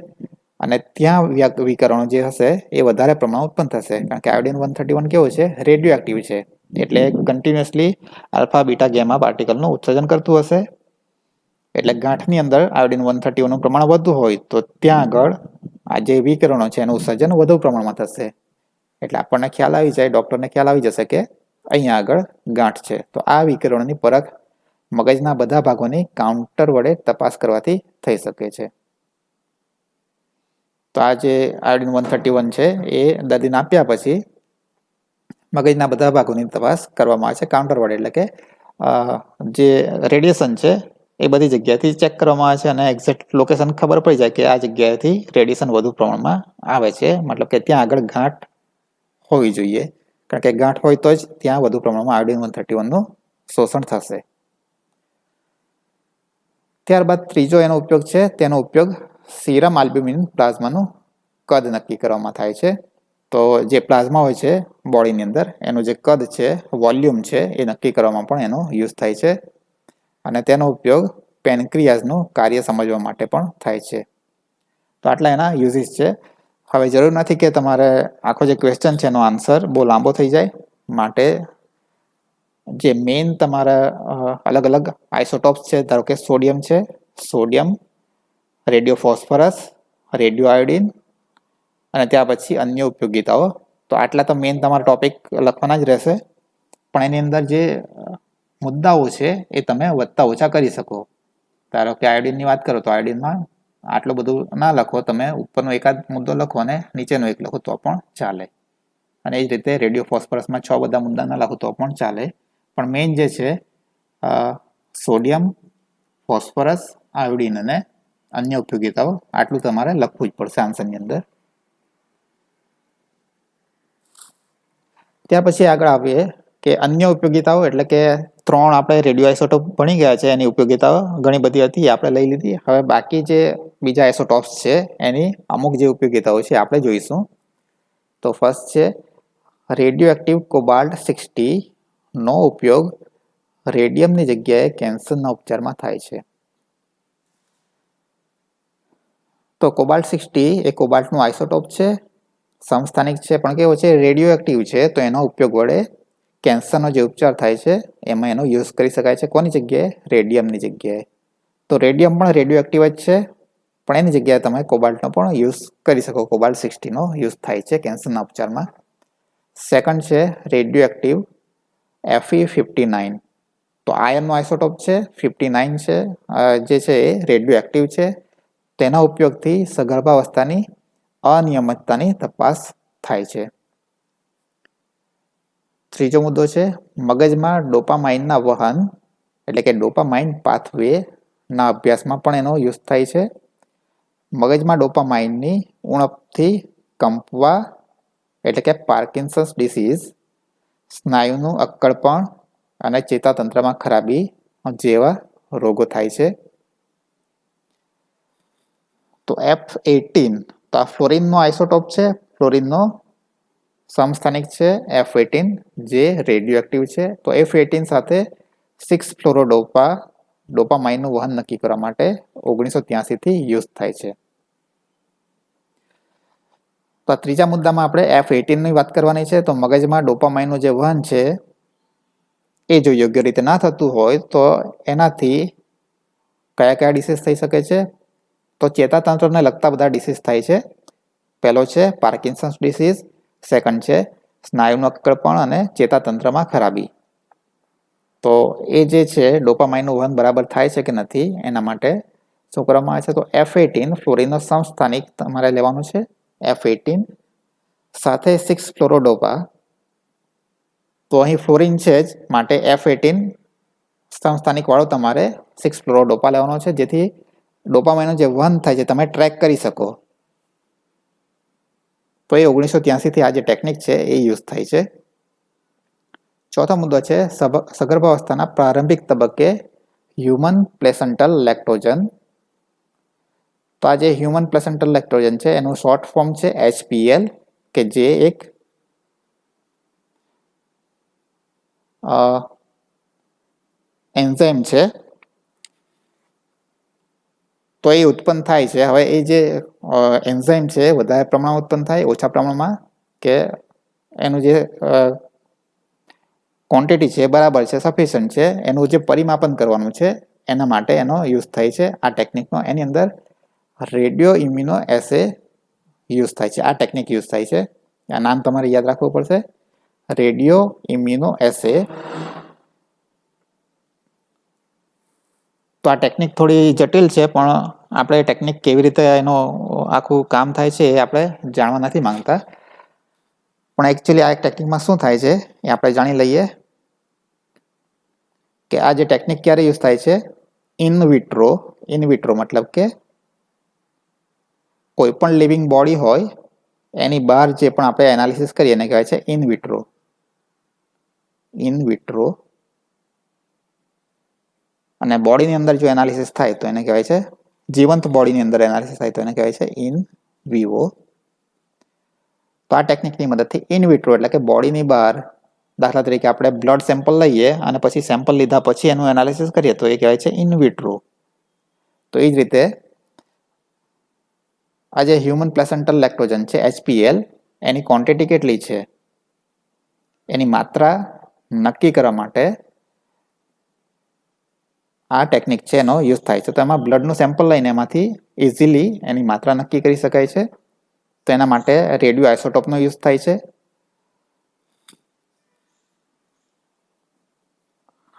અને ત્યાં વિકરણો જે હશે એ વધારે પ્રમાણમાં ઉત્પન્ન થશે. કારણ કે આયોડિન 131 કેવું છે? રેડિયો એક્ટિવ છે, એટલે કન્ટિન્યુઅસલી આલ્ફા બીટા ગેમા પાર્ટિકલનું ઉત્સર્જન કરતું હશે. એટલે ગાંઠની અંદર આયોડિન 131નું પ્રમાણ વધુ હોય તો ત્યાં આગળ આ જે વિકરણો છે એનું ઉત્સર્જન વધુ પ્રમાણમાં થશે. એટલે આપણને ખ્યાલ આવી જાય, ડૉક્ટરને ખ્યાલ આવી જશે કે અહીંયા આગળ ગાંઠ છે. તો આ વિકરણોની પરખ મગજના બધા ભાગોની કાઉન્ટર વડે તપાસ કરવાથી થઈ શકે છે. તો આ જે આયોડિન 131 છે એ દર્દીને આપ્યા પછી મગજના બધા ભાગોની તપાસ કરવામાં આવે છે કાઉન્ટર વડે. એટલે કે જે રેડિયેશન છે એ બધી જગ્યાએથી ચેક કરવામાં આવે છે અને એક્ઝેક્ટ લોકેશન ખબર પડી જાય કે આ જગ્યાએથી રેડિયેશન વધુ પ્રમાણમાં આવે છે, મતલબ કે ત્યાં આગળ ગાંઠ હોવી જોઈએ. કારણ કે ગાંઠ હોય તો જ ત્યાં વધુ પ્રમાણમાં આયોડિન 131નું શોષણ થશે. ત્યારબાદ ત્રીજો એનો ઉપયોગ છે, તેનો ઉપયોગ સીરમ આલ્બ્યુમિન પ્લાઝમાનું કદ નક્કી કરવામાં થાય છે. તો જે પ્લાઝમા હોય છે બોડીની અંદર એનું જે કદ છે, વોલ્યુમ છે, એ નક્કી કરવામાં પણ એનો યુઝ થાય છે. અને તેનો ઉપયોગ પેનક્રિયાઝનું કાર્ય સમજવા માટે પણ થાય છે. તો આટલા એના યુઝિસ છે. હવે જરૂર નથી કે તમારે આખો જે ક્વેશ્ચન છે એનો આન્સર બહુ લાંબો થઈ જાય, માટે જે મેઇન તમારા અલગ અલગ આઇસોટોપ્સ છે, ધારો કે સોડિયમ છે, sodium, radio phosphorus, radio iodine અને ત્યાર પછી અન્ય ઉપયોગિતાઓ. તો આટલા તો મેઇન તમારા ટોપિક લખવાના જ રહેશે. પણ એની અંદર જે મુદ્દાઓ છે એ તમે વધતા ઓછા કરી શકો. ધારો કે આયોડિનની વાત કરો તો આયોડિનમાં આટલું બધું ના લખો, તમે ઉપરનો એકાદ મુદ્દો લખો અને નીચેનો એક લખો તો પણ ચાલે. અને એ જ રીતે રેડિયો ફોસ્ફરસમાં 6 બધા મુદ્દા ના લખો તો પણ ચાલે. પણ મેઇન જે છે સોડિયમ, ફોસ્ફરસ, આયોડિન અને અન્ય ઉપયોગિતાઓ આટલું તમારે લખવું જ પડશે આન્સરની અંદર. ત્યાર પછી આગળ આવીએ કે અન્ય ઉપયોગિતાઓ, એટલે કે 3 આપણે રેડિયો આઇસોટોપ ભણી ગયા છે, એની ઉપયોગિતાઓ ઘણી બધી હતી, આપણે લઈ લીધી. હવે બાકી જે બીજા આઇસોટોપ્સ છે એની અમુક જે ઉપયોગિતાઓ છે આપણે જોઈશું. તો ફર્સ્ટ છે રેડિયો એક્ટિવ કોબાલ્ટ 60 નો ઉપયોગ રેડિયમની જગ્યાએ કેન્સરના ઉપચારમાં થાય છે. તો કોબાલ્ટ 60 એ કોબાલ્ટનું આઇસોટોપ છે, સમસ્થાનિક છે, પણ કેવો છે રેડિયો એક્ટિવ છે. તો એનો ઉપયોગ વડે કેન્સરનો જે ઉપચાર થાય છે એમાં એનો યુઝ કરી શકાય છે. કોની જગ્યાએ? રેડિયમની જગ્યાએ. તો રેડિયમ પણ રેડિયો એક્ટિવ જ છે, પણ એની જગ્યાએ તમે કોબાલ્ટનો પણ યુઝ કરી શકો. કોબાલ્ટ 60 નો યુઝ થાય છે કેન્સરના ઉપચારમાં. સેકન્ડ છે રેડિયો એક્ટિવ Fe59. તો આયર્નનો આઇસોટોપ છે, 59 છે, જે છે એ રેડિયો એક્ટિવ છે. તેના ઉપયોગથી સગર્ભાવસ્થાની અનિયમિતતાની તપાસ થાય છે. ત્રીજો મુદ્દો છે મગજમાં ડોપામાઇનના વહન, એટલે કે ડોપામાઇન પાથવે ના અભ્યાસમાં પણ એનો યુઝ થાય છે. મગજમાં ડોપામાઇનની ઉણપથી કંપવા, એટલે કે પાર્કિન્સન્સ ડિસીઝ, સ્નાયુનું અક્કડપણ અને ચેતાતંત્રમાં ખરાબી જેવા રોગો થાય છે. તો F18, તો આ ફ્લોરિનનો આઇસોટોપ છે, ફ્લોરિનનો સમસ્થાનિક છે F18, જે રેડિયો એક્ટિવ છે. તો F18 સાથે 6 ડોપામાઇનનું વહન નક્કી કરવા માટે 1983 થી યુઝ થાય છે. તો ત્રીજા મુદ્દામાં આપણે F18 ની વાત કરવાની છે. તો મગજમાં ડોપામાઇનનું જે વહન છે એ જો યોગ્ય રીતે ના થતું હોય તો એનાથી કયા કયા ડિસીઝ થઈ શકે છે? તો ચેતાતંત્રને લગતા બધા ડિસીઝ થાય છે. પહેલો છે પાર્કિન્સન્સ ડિસીઝ, સેકન્ડ છે સ્નાયુનું અક્કડપણ અને ચેતાતંત્રમાં ખરાબી. તો એ જે છે ડોપામાઇનનું વહન બરાબર થાય છે કે નથી એના માટે શું કરવામાં આવે છે? તો F18 ફ્લોરિનનો સમસ્થાનિક તમારે લેવાનું છે, F18 સાથે 6 ફ્લોરોડોપા. તો અહીં ફ્લોરિન છે જ, માટે F18 સમસ્થાનિક વાળો તમારે 6 ફ્લોરોડોપા લેવાનો છે, જેથી ડોપામાઇનનું જે વહન થાય છે તમે ટ્રેક કરી શકો. તો એ 1983 થી આ જે ટેકનિક છે એ યુઝ થાય છે. ચોથો મુદ્દો છે સગર્ભાવસ્થાના પ્રારંભિક તબક્કે હ્યુમન પ્લેસન્ટલ લેક્ટોજન. તો આ જે હ્યુમન પ્લેસન્ટલ લેક્ટોજન છે એનું શોર્ટ ફોર્મ છે HPL, કે જે એક એન્ઝાઇમ છે. તો એ ઉત્પન્ન થાય છે. હવે એ જે એન્ઝાઇમ છે વધારે પ્રમાણમાં ઉત્પન્ન થાય, ઓછા પ્રમાણમાં, કે એનું જે ક્વોન્ટિટી છે બરાબર છે, સફિશિયન્ટ છે, એનું જે પરિમાપન કરવાનું છે એના માટે એનો યુઝ થાય છે આ ટેકનિકનો. એની અંદર રેડિયો ઇમ્યુનો એસે યુઝ થાય છે, આ ટેકનિક યુઝ થાય છે. આ નામ તમારે યાદ રાખવું પડશે, રેડિયો ઇમ્યુનો એસે. તો આ ટેકનિક થોડી જટિલ છે, પણ આપણે ટેકનિક કેવી રીતે એનો આખું કામ થાય છે એ આપણે જાણવા નથી માંગતા. પણ એકચ્યુઅલી આ ટેકનિકમાં શું થાય છે એ આપણે જાણી લઈએ કે આ જે ટેકનિક ક્યારે યુઝ થાય છે? In vitro. ઇન વિટ્રો મતલબ કે કોઈ પણ લિવિંગ બોડી હોય એની બહાર જે પણ આપણે એનાલિસિસ કરીએ એને કહેવાય છે ઇન વિટ્રો. In vitro. અને બોડીની અંદર જો એનાલિસિસ થાય તો એને કહેવાય છે, જીવંત બોડીની અંદર એનાલિસિસ થાય તો એને કહેવાય છે ઇન વિવો. તો આ ટેકનિકની મદદથી ઇન વિટ્રો એટલે કે બોડીની બહાર, દાખલા તરીકે આપણે બ્લડ સેમ્પલ લઈએ અને પછી સેમ્પલ લીધા પછી એનું એનાલિસિસ કરીએ તો એ કહેવાય છે ઇન વિટ્રો. તો એ જ રીતે આ જે હ્યુમન પ્લેસન્ટલ લેક્ટોજન છે HPL, એની ક્વોન્ટિટી કેટલી છે એની માત્રા નક્કી કરવા માટે આ ટેકનિક છે એનો યુઝ થાય છે. તો એમાં બ્લડનું સેમ્પલ લઈને એમાંથી ઇઝીલી એની માત્રા નક્કી કરી શકાય છે. તો એના માટે રેડિયો આઇસોટોપનો યુઝ થાય છે.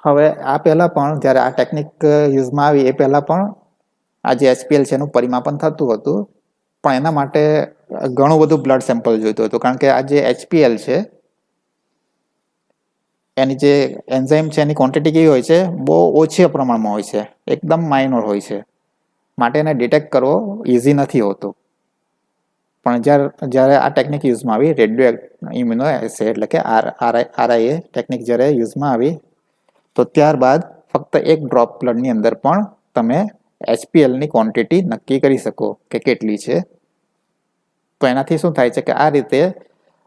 હવે આ પહેલાં પણ જ્યારે આ ટેકનિક યુઝમાં આવી એ પહેલાં પણ આ જે એચપીએલ છે એનું પરિમાપન થતું હતું, પણ એના માટે ઘણું બધું બ્લડ સેમ્પલ જોઈતું હતું, કારણ કે આ જે એચપીએલ છે એની જે એન્ઝાઇમ છે એની ક્વોન્ટિટી કેવી હોય છે, બહુ ઓછા પ્રમાણમાં હોય છે, એકદમ માઇનોર હોય છે, માટે એને ડિટેક્ટ કરવો ઇઝી નથી હોતું. પણ જ્યારે આ ટેકનિક યુઝમાં આવી, રેડિયો ઇમ્યુનો એસે એટલે કે આરઆઈએ ટેકનિક જ્યારે યુઝમાં આવી, તો ત્યારબાદ ફક્ત એક ડ્રોપ બ્લડની અંદર પણ તમે એચપીએલની ક્વોન્ટિટી નક્કી કરી શકો કે કેટલી છે. તો એનાથી શું થાય છે કે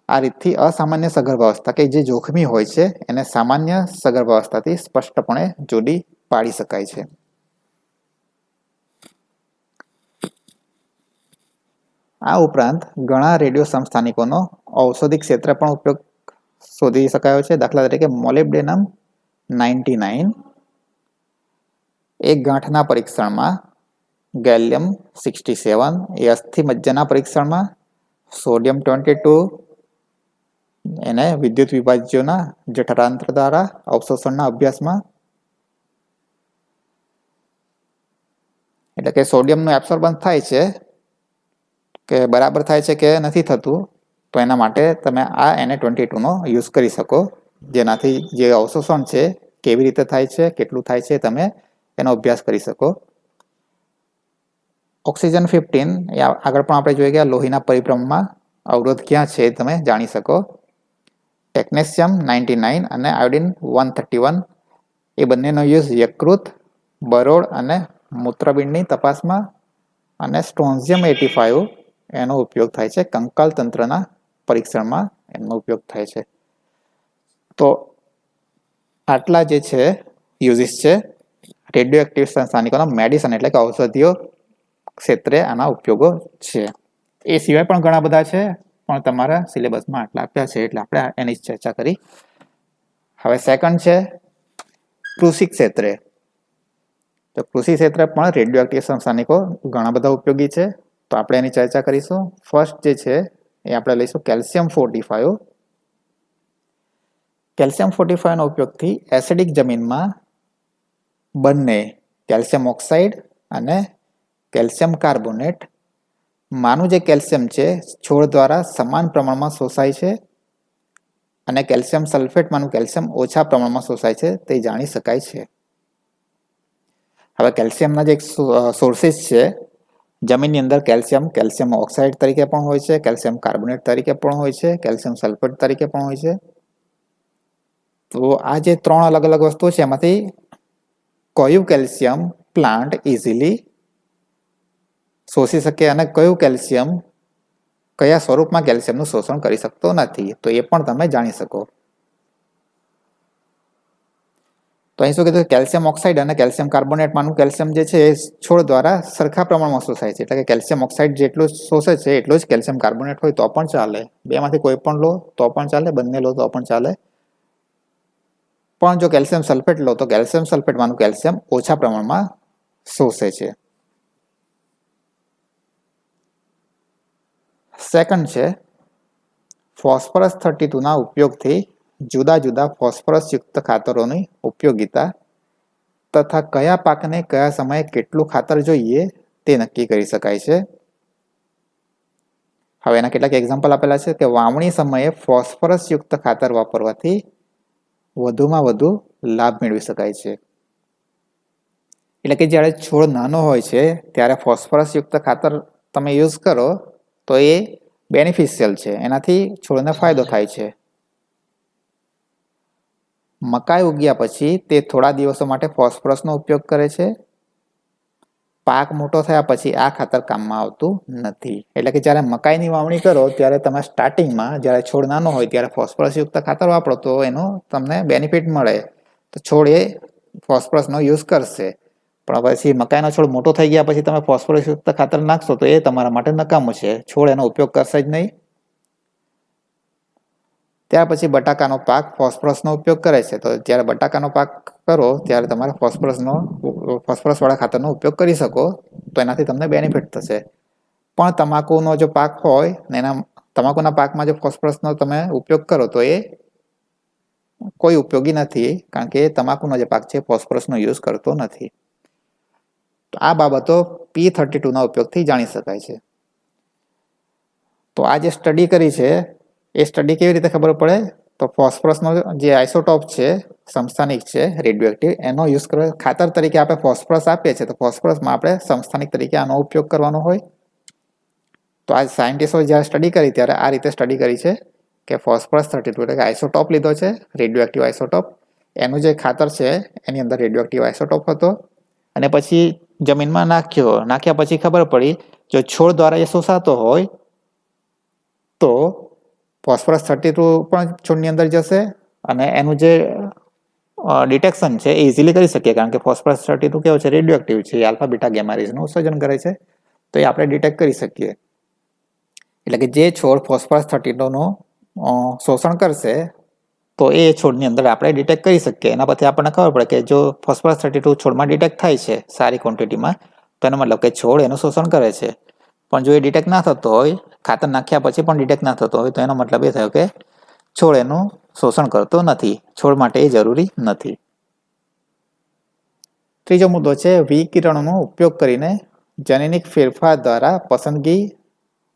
આ રીતથી અસામાન્ય સગર્ભાવસ્થા કે જે જોખમી હોય છે એને સામાન્ય સગર્ભાવસ્થાથી સ્પષ્ટપણે જોડી પાડી શકાય છે. આ ઉપરાંત ઘણા રેડિયો સમસ્થાનિકોનો ઔષધિક ક્ષેત્રે પણ ઉપયોગ શોધી શકાયો છે. દાખલા તરીકે મોલિબ્ડેનમ 99 એક ગાંઠના પરીક્ષણમાં, ગેલિયમ 67 એ અસ્થિ મજ્જાના પરીક્ષણમાં, સોડિયમ 22 એને વિદ્યુત વિભાજ્યોના જઠરાંત્ર દ્વારા અવશોષણના અભ્યાસમાં, એટલે કે સોડિયમનું એબ્સોર્બન્સ થાય છે કે બરાબર થાય છે કે નથી થતું, તો એના માટે તમે આ Na22નો યુઝ કરી શકો, જેનાથી જે અવશોષણ છે કેવી રીતે થાય છે, કેટલું થાય છે, તમે એનો અભ્યાસ કરી શકો. ઓક્સિજન 15 એ આગળ પણ આપણે જોઈ ગયા, લોહીના પરિભ્રમણમાં અવરોધ ક્યાં છે તમે જાણી શકો. ટેકનેશિયમ 99 અને આયોડિન 131 એ બંનેનો યુઝ યકૃત, બરોળ અને મૂત્રપિંડની તપાસમાં, અને સ્ટ્રોન્ઝિયમ 85 એનો ઉપયોગ થાય છે કંકાલ તંત્રના પરીક્ષણમાં, એનો ઉપયોગ થાય છે. તો આટલા જે છે યુઝિસ છે રેડિયો એક્ટિવ સ્થાનિકોના મેડિસન એટલે કે ઔષધિઓ ક્ષેત્રે આના ઉપયોગો છે. એ સિવાય પણ ઘણા બધા છે, પણ તમારા સિલેબસમાં આટલા આપ્યા છે એટલે આપણે એની જ ચર્ચા કરી. હવે સેકન્ડ છે કૃષિ ક્ષેત્રે. તો કૃષિ ક્ષેત્રે પણ રેડિયો એક્ટિવ સ્થાનિકો ઘણા બધા ઉપયોગી છે, તો આપણે એની ચર્ચા કરીશું. ફર્સ્ટ જે છે એ આપણે લઈશું કેલ્શિયમ 45. કેલ્શિયમ 45નો ઉપયોગથી એસિડિક જમીનમાં બંને કેલ્શિયમ ઓક્સાઇડ અને કેલ્શિયમ કાર્બોનેટ માનું જે કેલ્શિયમ છે છોડ દ્વારા સમાન પ્રમાણમાં શોષાય છે, અને કેલ્શિયમ સલ્ફેટમાંનું કેલ્શિયમ ઓછા પ્રમાણમાં શોષાય છે તે જાણી શકાય છે. હવે કેલ્શિયમના જે સોર્સિસ છે જમીનની અંદર, કેલ્શિયમ ઓક્સાઇડ તરીકે પણ હોય છે, કેલ્શિયમ કાર્બોનેટ તરીકે પણ હોય છે, કેલ્શિયમ સલ્ફેટ તરીકે પણ હોય છે. તો આ જે ત્રણ અલગ અલગ વસ્તુઓ છે એમાંથી કયું કેલ્શિયમ પ્લાન્ટ ઇઝીલી શોષી શકે અને કયું કેલ્શિયમ કયા સ્વરૂપમાં કેલ્શિયમનું શોષણ કરી શકતો નથી, તો એ પણ તમે જાણી શકો. તો અહીં શું કીધું, કેલ્શિયમ ઓક્સાઇડ અને કેલ્શિયમ કાર્બોનેટમાંનું કેલ્શિયમ જે છે એ છોડ દ્વારા સરખા પ્રમાણમાં શોષાય છે, એટલે કે કેલ્શિયમ ઓક્સાઇડ જેટલું શોષે છે એટલું જ કેલ્શિયમ કાર્બોનેટ હોય તો પણ ચાલે, બેમાંથી કોઈ પણ લો તો પણ ચાલે, બંને લો તો પણ ચાલે. પણ જો કેલ્શિયમ સલ્ફેટ લો તો કેલ્શિયમ સલ્ફેટમાંનું કેલ્શિયમ ઓછા પ્રમાણમાં શોષે છે. સેકન્ડ છે ફોસ્ફરસ 32ના ઉપયોગથી જુદા જુદા ફોસ્ફરસ યુક્ત ખાતરોની ઉપયોગિતા તથા કયા પાકને કયા સમયે કેટલું ખાતર જોઈએ તે નક્કી કરી શકાય છે. હવે એના કેટલાક એક્ઝામ્પલ આપેલા છે કે વાવણી સમયે ફોસ્ફરસ યુક્ત ખાતર વાપરવાથી વધુમાં વધુ લાભ મેળવી શકાય છે. એટલે કે જ્યારે છોડ નાનો હોય છે ત્યારે ફોસ્ફરસ યુક્ત ખાતર તમે યુઝ કરો તો એ બેનિફિશિયલ છે, એનાથી છોડને ફાયદો થાય છે. મકાઈ ઉગ્યા પછી તે થોડા દિવસો માટે ફોસ્ફરસનો ઉપયોગ કરે છે. પાક મોટો થયા પછી આ ખાતર કામમાં આવતું નથી. એટલે કે જ્યારે મકાઈની વાવણી કરો ત્યારે તમે સ્ટાર્ટિંગમાં જ્યારે છોડ નાનો હોય ત્યારે ફોસ્ફરસ યુક્ત ખાતર વાપરો તો એનો તમને બેનિફિટ મળે, તો છોડ એ ફોસ્ફરસનો યુઝ કરશે. પણ પછી મકાઈનો છોડ મોટો થઈ ગયા પછી તમે ફોસ્ફરસ યુક્ત ખાતર નાખશો તો એ તમારા માટે નકામું છે, છોડ એનો ઉપયોગ કરશે જ નહીં. ત્યાર પછી બટાકાનો પાક ફોસ્ફરસનો ઉપયોગ કરે છે, તો જ્યારે બટાકાનો પાક કરો ત્યારે તમારે ફોસ્ફરસવાળા ખાતરનો ઉપયોગ કરી શકો, તો એનાથી તમને બેનિફિટ થશે. પણ તમાકુનો જો પાક હોય ને તમાકુના પાકમાં જો ફોસ્ફરસનો તમે ઉપયોગ કરો તો એ કોઈ ઉપયોગી નથી, કારણ કે તમાકુનો જે પાક છે ફોસ્ફરસનો યુઝ કરતો નથી. તો આ બાબતો P32ના ઉપયોગથી જાણી શકાય છે. તો આ જે સ્ટડી કરી છે એ સ્ટડી કેવી રીતે ખબર પડે? તો ફોસ્ફરસનો જે આઇસોટોપ છે સમસ્થાનિક છે રેડિયોએક્ટિવ, એનો યુઝ કરો. ખાતર તરીકે આપણે ફોસ્ફરસ આપીએ છીએ, તો ફોસ્ફરસમાં આપણે સમસ્થાનિક તરીકે આનો ઉપયોગ કરવાનો હોય. તો આ સાયન્ટિસ્ટો જ્યારે સ્ટડી કરી ત્યારે આ રીતે સ્ટડી કરી છે કે ફોસ્ફરસ 32 એટલે કે આઇસોટોપ લીધો છે, રેડિયોએક્ટિવ આઇસોટોપ. એનું જે ખાતર છે એની અંદર રેડિયોએક્ટિવ આઇસોટોપ હતો, અને પછી જમીનમાં નાખ્યા પછી ખબર પડી જો છોડ દ્વારા એ શોષાતો હોય તો ફોસ્ફરસ 32 પણ છોડની અંદર જશે, અને એનું જે ડિટેક્શન છે એ ઇઝીલી કરી શકીએ, કારણ કે ફોસ્ફરસ 32 કેવો છે? રેડિયોએક્ટિવ છે. એ આલ્ફા બીટા ગેમા રેઝનું ઉત્સર્જન કરે છે, તો એ આપણે ડિટેક્ટ કરી શકીએ. એટલે કે જે છોડ ફોસ્ફરસ 32નું શોષણ કરશે તો એ છોડની અંદર આપણે ડિટેક્ટ કરી શકીએ. એના પરથી આપણને ખબર પડે કે જો ફોસ્ફરસ 32 છોડમાં ડિટેક્ટ થાય છે સારી ક્વોન્ટિટીમાં, તો એનો મતલબ કે છોડ એનું શોષણ કરે છે. પણ જો એ ડિટેક્ટ ના થતો હોય, ખાતર નાખ્યા પછી પણ ડિટેક્ટ ના થતો હોય, તો એનો મતલબ એ થયો કે છોડ એનું શોષણ કરતો નથી, છોડ માટે એ જરૂરી નથી. ત્રીજો મુદ્દો છે વિકિરણોનો ઉપયોગ કરીને જનીનિક ફેરફાર દ્વારા પસંદગી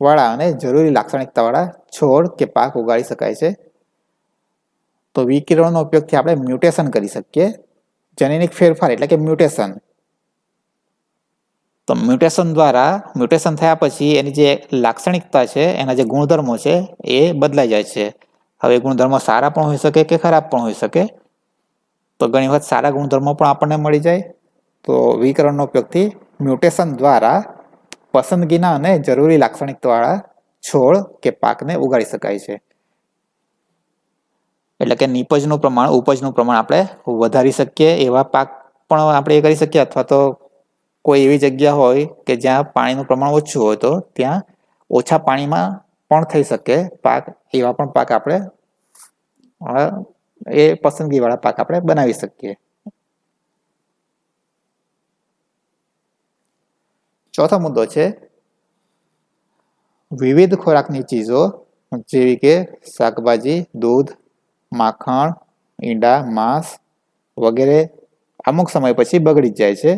વાળા અને જરૂરી લાક્ષણિકતાવાળા છોડ કે પાક ઉગાડી શકાય છે. તો વિકિરણોનો ઉપયોગથી આપણે મ્યુટેશન કરી શકીએ. જનીનિક ફેરફાર એટલે કે મ્યુટેશન. તો મ્યુટેશન થયા પછી એની જે લાક્ષણિકતા છે, એના જે ગુણધર્મો છે એ બદલાઈ જાય છે. હવે ગુણધર્મો સારા પણ હોઈ શકે કે ખરાબ પણ હોઈ શકે. તો ઘણી વખત સારા ગુણધર્મો પણ આપણને મળી જાય. તો વિકિરણનો ઉપયોગથી મ્યુટેશન દ્વારા પસંદગીના અને જરૂરી લાક્ષણિકતાવાળા છોડ કે પાકને ઉગાડી શકાય છે. એટલે કે ઉપજનું પ્રમાણ આપણે વધારી શકીએ એવા પાક પણ આપણે કરી શકીએ, અથવા તો કોઈ એવી જગ્યા હોય કે જ્યાં પાણીનું પ્રમાણ ઓછું હોય તો ત્યાં ઓછા પાણીમાં પણ થઈ શકે પાક, એવા પણ પાક આપણે એ પસંદગીવાળા પાક આપણે બનાવી શકીએ. ચોથો મુદ્દો છે વિવિધ ખોરાકની ચીજો જેવી કે શાકભાજી, દૂધ, માખણ, ઈંડા, માંસ વગેરે અમુક સમય પછી બગડી જાય છે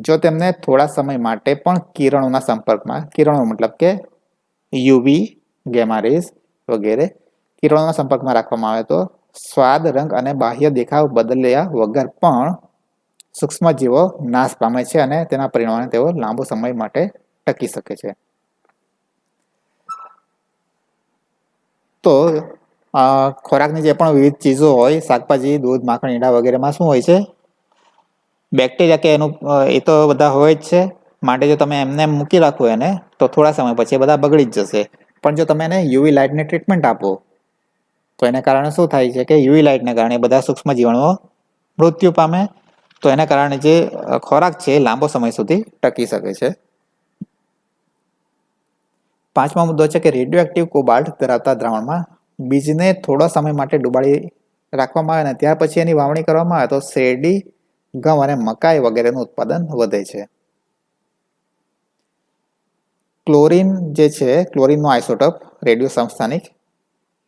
જો તેમને થોડા સમય માટે પણ કિરણોના સંપર્કમાં, કિરણો મતલબ કે યુવી, ગેમા રેઝ વગેરે કિરણોના સંપર્કમાં રાખવામાં આવે તો સ્વાદ, રંગ અને બાહ્ય દેખાવ બદલ્યા વગર પણ સૂક્ષ્મજીવો નાશ પામે છે અને તેના પરિણામે તેઓ લાંબો સમય માટે ટકી શકે છે. તો ખોરાકની જે પણ વિવિધ ચીજો હોય, શાકભાજી, દૂધ, માખણ, ઈંડા વગેરેમાં શું હોય છે? બેક્ટેરિયા કે એનું એ તો બધા હોય જ છે. માટે જો તમે એમને મૂકી રાખો એને, તો થોડા સમય પછી એ બધા બગડી જ જશે. પણ જો તમે એને યુવી લાઇટને ટ્રીટમેન્ટ આપો તો એને કારણે શું થાય છે કે યુવી લાઇટને કારણે બધા સૂક્ષ્મ જીવાણુઓ મૃત્યુ પામે. તો એના કારણે જે ખોરાક છે એ લાંબો સમય સુધી ટકી શકે છે. પાંચમો મુદ્દો છે કે રેડિયોએક્ટિવ કોબાલ્ટ ધરાવતા દ્રાવણમાં બીજને થોડા સમય માટે ડુબાડી રાખવામાં આવે અને ત્યાર પછી એની વાવણી કરવામાં આવે તો શેરડી, ઘઉં અને મકાઈ વગેરેનું ઉત્પાદન વધે છે. ક્લોરીન જે છે, ક્લોરીનનો આઇસોટોપ રેડિયો સમસ્થાનિક,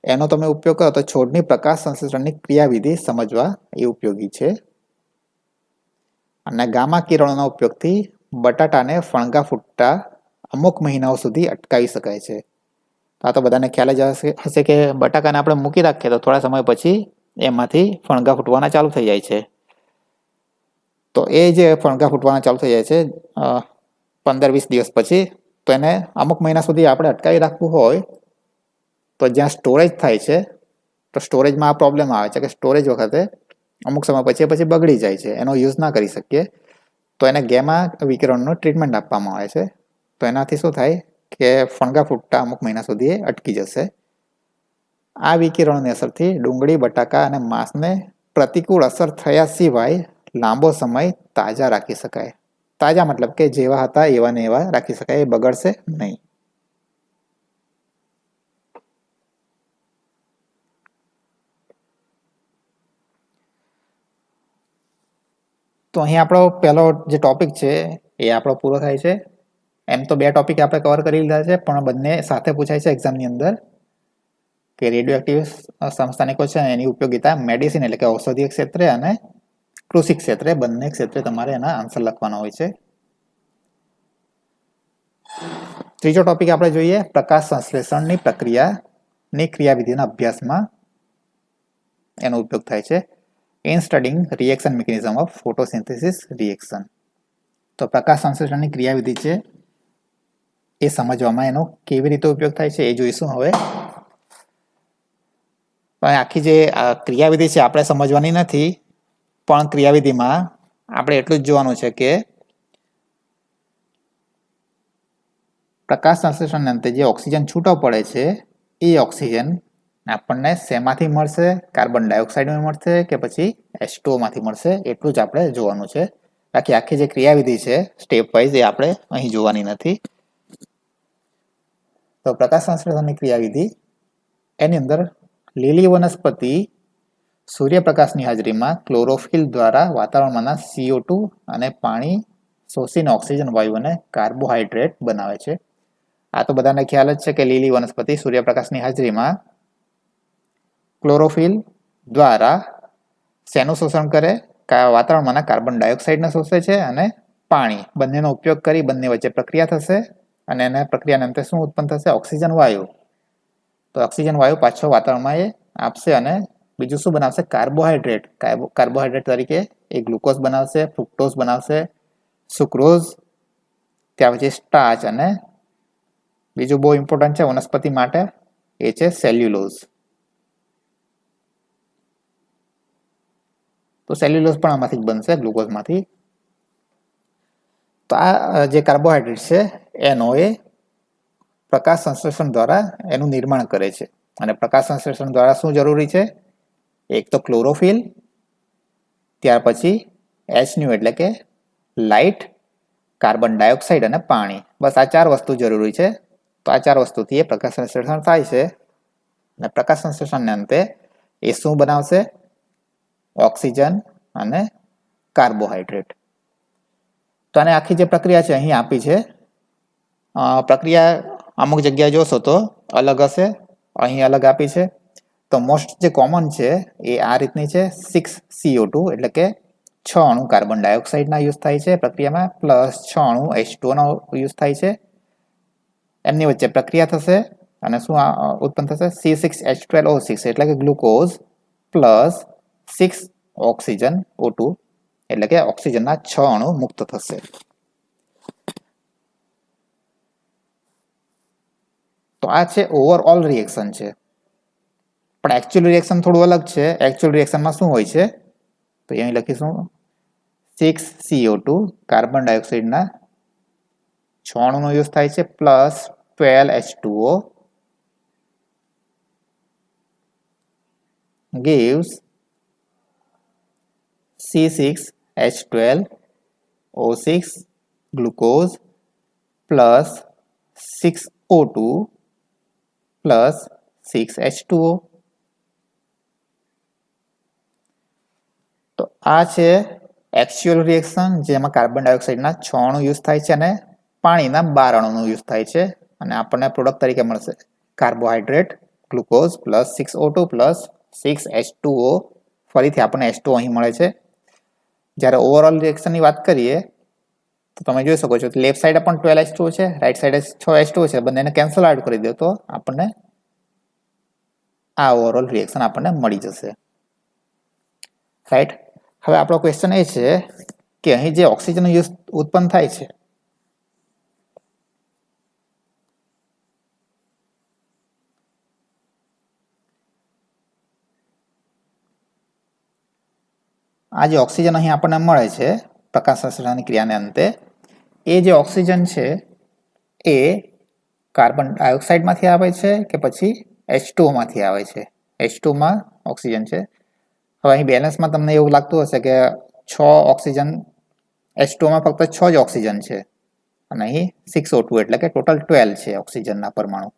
એનો તમે ઉપયોગ કરો તો છોડની પ્રકાશ સંશ્લેષણની ક્રિયાવિધિ સમજવા એ ઉપયોગી છે. અને ગામા કિરણોના ઉપયોગથી બટાટાને ફણગા ફૂટતા અમુક મહિનાઓ સુધી અટકાવી શકાય છે. આ તો બધાને ખ્યાલ જ હશે કે બટાકાને આપણે મૂકી રાખીએ તો થોડા સમય પછી એમાંથી ફણગા ફૂટવાના ચાલુ થઈ જાય છે. તો એ જે ફણગા ફૂટવાના ચાલુ થઈ જાય છે 15-20 દિવસ પછી, તો એને અમુક મહિના સુધી આપણે અટકાવી રાખવું હોય તો જ્યાં સ્ટોરેજ થાય છે, તો સ્ટોરેજમાં આ પ્રોબ્લેમ આવે છે કે સ્ટોરેજ વખતે અમુક સમય પછી બગડી જાય છે, એનો યુઝ ના કરી શકીએ. તો એને ગેમા વિકિરણનું ટ્રીટમેન્ટ આપવામાં આવે છે. તો એનાથી શું થાય કે ફણગા ફૂટતા અમુક મહિના સુધી એ અટકી જશે. આ વિકિરણોની અસરથી ડુંગળી, બટાકા અને માંસને પ્રતિકૂળ અસર થયા સિવાય લાંબો સમય તાજા રાખી શકાય. તાજા મતલબ કે જેવા હતા એવા ને એવા રાખી શકાય, એ બગડશે નહીં. તો અહીં આપણો પહેલો જે ટોપિક છે એ આપણો પૂરો થાય છે. એમ તો 2 ટોપિક આપણે કવર કરી લીધા છે, પણ બંને સાથે પૂછાય છે એક્ઝામની અંદર. કે રેડિયોએક્ટિવ સમસ્થાનિકો છે એની ઉપયોગિતા મેડિસિન એટલે કે ઔષધીય ક્ષેત્રે અને કૃષિ ક્ષેત્રે બંને ક્ષેત્રે તમારે એના આન્સર લખવાના હોય છે. ત્રીજો ટોપિક આપણે જોઈએ પ્રકાશ સંશ્લેષણની પ્રક્રિયાની ક્રિયાવિધિના અભ્યાસમાં એનો ઉપયોગ થાય છે. In studying reaction mechanism of photosynthesis reaction. તો પ્રકાશ સંશ્લેષણની ક્રિયાવિધિ છે એ સમજવામાં એનો કેવી રીતે ઉપયોગ થાય છે એ જોઈશું હવે. આખી જે ક્રિયાવિધિ છે આપણે સમજવાની નથી, પણ ક્રિયાવિધિમાં આપણે એટલું જ જોવાનું છે કે પ્રકાશ સંશ્લેષણના અંતે જે ઓક્સિજન છૂટો પડે છે એ ઓક્સિજન આપણને શેમાંથી મળશે, કાર્બન ડાયોક્સાઇડમાં મળશે કે પછી H2O માંથી મળશે, એટલું જ આપણે જોવાનું છે. બાકી આખી જે ક્રિયાવિધિ છે સ્ટેપ વાઇઝ એ આપણે અહીં જોવાની નથી. તો પ્રકાશ સંશ્લેષણની ક્રિયાવિધિ એની અંદર લીલી વનસ્પતિ સૂર્યપ્રકાશની હાજરીમાં ક્લોરોફિલ દ્વારા વાતાવરણમાંના CO2 અને પાણી શોષીને ઓક્સિજન વાયુ અને કાર્બોહાઈડ્રેટ બનાવે છે. આ તો બધાને ખ્યાલ જ છે કે લીલી વનસ્પતિ સૂર્યપ્રકાશની હાજરીમાં ક્લોરોફિલ દ્વારા શેનું શોષણ કરે? વાતાવરણમાંના કાર્બન ડાયોક્સાઇડને શોષે છે અને પાણી બંનેનો ઉપયોગ કરી બંને વચ્ચે પ્રક્રિયા થશે અને એના પ્રક્રિયાના અંતે શું ઉત્પન્ન થશે? ઓક્સિજન વાયુ. તો ઓક્સિજન વાયુ પાછો વાતાવરણમાં એ આપશે અને બીજું શું બનાવશે? કાર્બોહાઈડ્રેટ. કાર્બોહાઈડ્રેટ તરીકે એ ગ્લુકોઝ બનાવશે, ફ્રુક્ટોઝ બનાવશે, સુક્રોઝ, ત્યાર પછી સ્ટાર્ચ અને બીજું બહુ ઇમ્પોર્ટન્ટ છે વનસ્પતિ માટે એ છે સેલ્યુલોઝ. તો સેલ્યુલોઝ પણ આમાંથી જ બનશે, ગ્લુકોઝમાંથી. તો આ જે કાર્બોહાઈડ્રેટ છે એનો એ પ્રકાશ સંશ્લેષણ દ્વારા એનું નિર્માણ કરે છે. અને પ્રકાશ સંશ્લેષણ દ્વારા શું જરૂરી છે? એક તો ક્લોરોફિલ, ત્યાર પછી H એટલે કે લાઇટ, કાર્બન ડાયોક્સાઇડ અને પાણી. બસ આ 4 વસ્તુ જરૂરી છે. તો આ 4 વસ્તુથી એ પ્રકાશ સંશ્લેષણ થાય છે. અને પ્રકાશ સંશ્લેષણને અંતે એ શું બનાવશે? ઓક્સિજન અને કાર્બોહાઈડ્રેટ. તો આને આખી જે પ્રક્રિયા છે અહીં આપી છે. પ્રક્રિયા અમુક જગ્યાએ જોશો તો અલગ હશે, અહીં અલગ આપી છે. તો મોસ્ટ જે કોમન છે એ આ રીતની છે. 6CO2 એટલે કે 6 અણુ કાર્બન ડાયોક્સાઇડના યુઝ થાય છે પ્રક્રિયામાં, પ્લસ 6 અણુ H2O નો યુઝ થાય છે. એમની વચ્ચે પ્રક્રિયા થશે અને શું ઉત્પન્ન થશે? C6H12O6 એટલે કે ગ્લુકોઝ પ્લસ 6 ઓક્સિજન O2 એટલે કે ઓક્સિજનના 6 અણુ મુક્ત થશે. તો આ છે ઓવરઓલ રિએક્શન છે. પણ એકચ્યુઅલ રિએક્શન થોડું અલગ છે. એકચ્યુઅલ રિએક્શનમાં શું હોય છે? તો અહીં લખીશું 6CO2 કાર્બન ડાયોક્સાઇડના 6 અણુનો યુઝ થાય છે plus 12H2O gives C6H12O6 glucose plus 6O2 plus 6H2O. તો આ છે એકચ્યુઅલ રિએક્શન જેમાં કાર્બન ડાયોક્સાઇડના 6 અણુ યુઝ થાય છે અને પાણીના 12 અણુનો યુઝ થાય છે અને આપણને પ્રોડક્ટ તરીકે મળશે carbohydrate glucose plus 6O2 plus 6H2O. ફરીથી આપણને H2O અહીં મળે છે. જ્યારે ઓવરઓલ રિએક્શનની વાત કરીએ તો તમે જોઈ શકો છો લેફ્ટ સાઈડે પણ 12H2O છે, રાઈટ સાઈડે 6H2O છે. બંનેને કેન્સલ આઉટ કરી દો તો આપણને આ ઓવરઓલ રિએક્શન આપણને મળી જશે. રાઈટ. હવે આપણો ક્વેશ્ચન એ છે કે અહીં જે ઓક્સિજન યુઝ ઉત્પન્ન થાય છે આ જે ઓક્સિજન અહીં આપણને મળે છે પ્રકાશ સંશ્લેષણની ક્રિયાને અંતે, એ જે ઓક્સિજન છે એ કાર્બન ડાયોક્સાઇડમાંથી આવે છે કે પછી H2O માંથી આવે છે? H2O માં ઓક્સિજન છે. હવે અહીં બેલેન્સમાં તમને એવું લાગતું હશે કે 6 ઓક્સિજન, H2O માં ફક્ત 6 જ ઓક્સિજન છે અને અહીં 6O2 એટલે કે ટોટલ 12 છે ઓક્સિજનના પરમાણુ.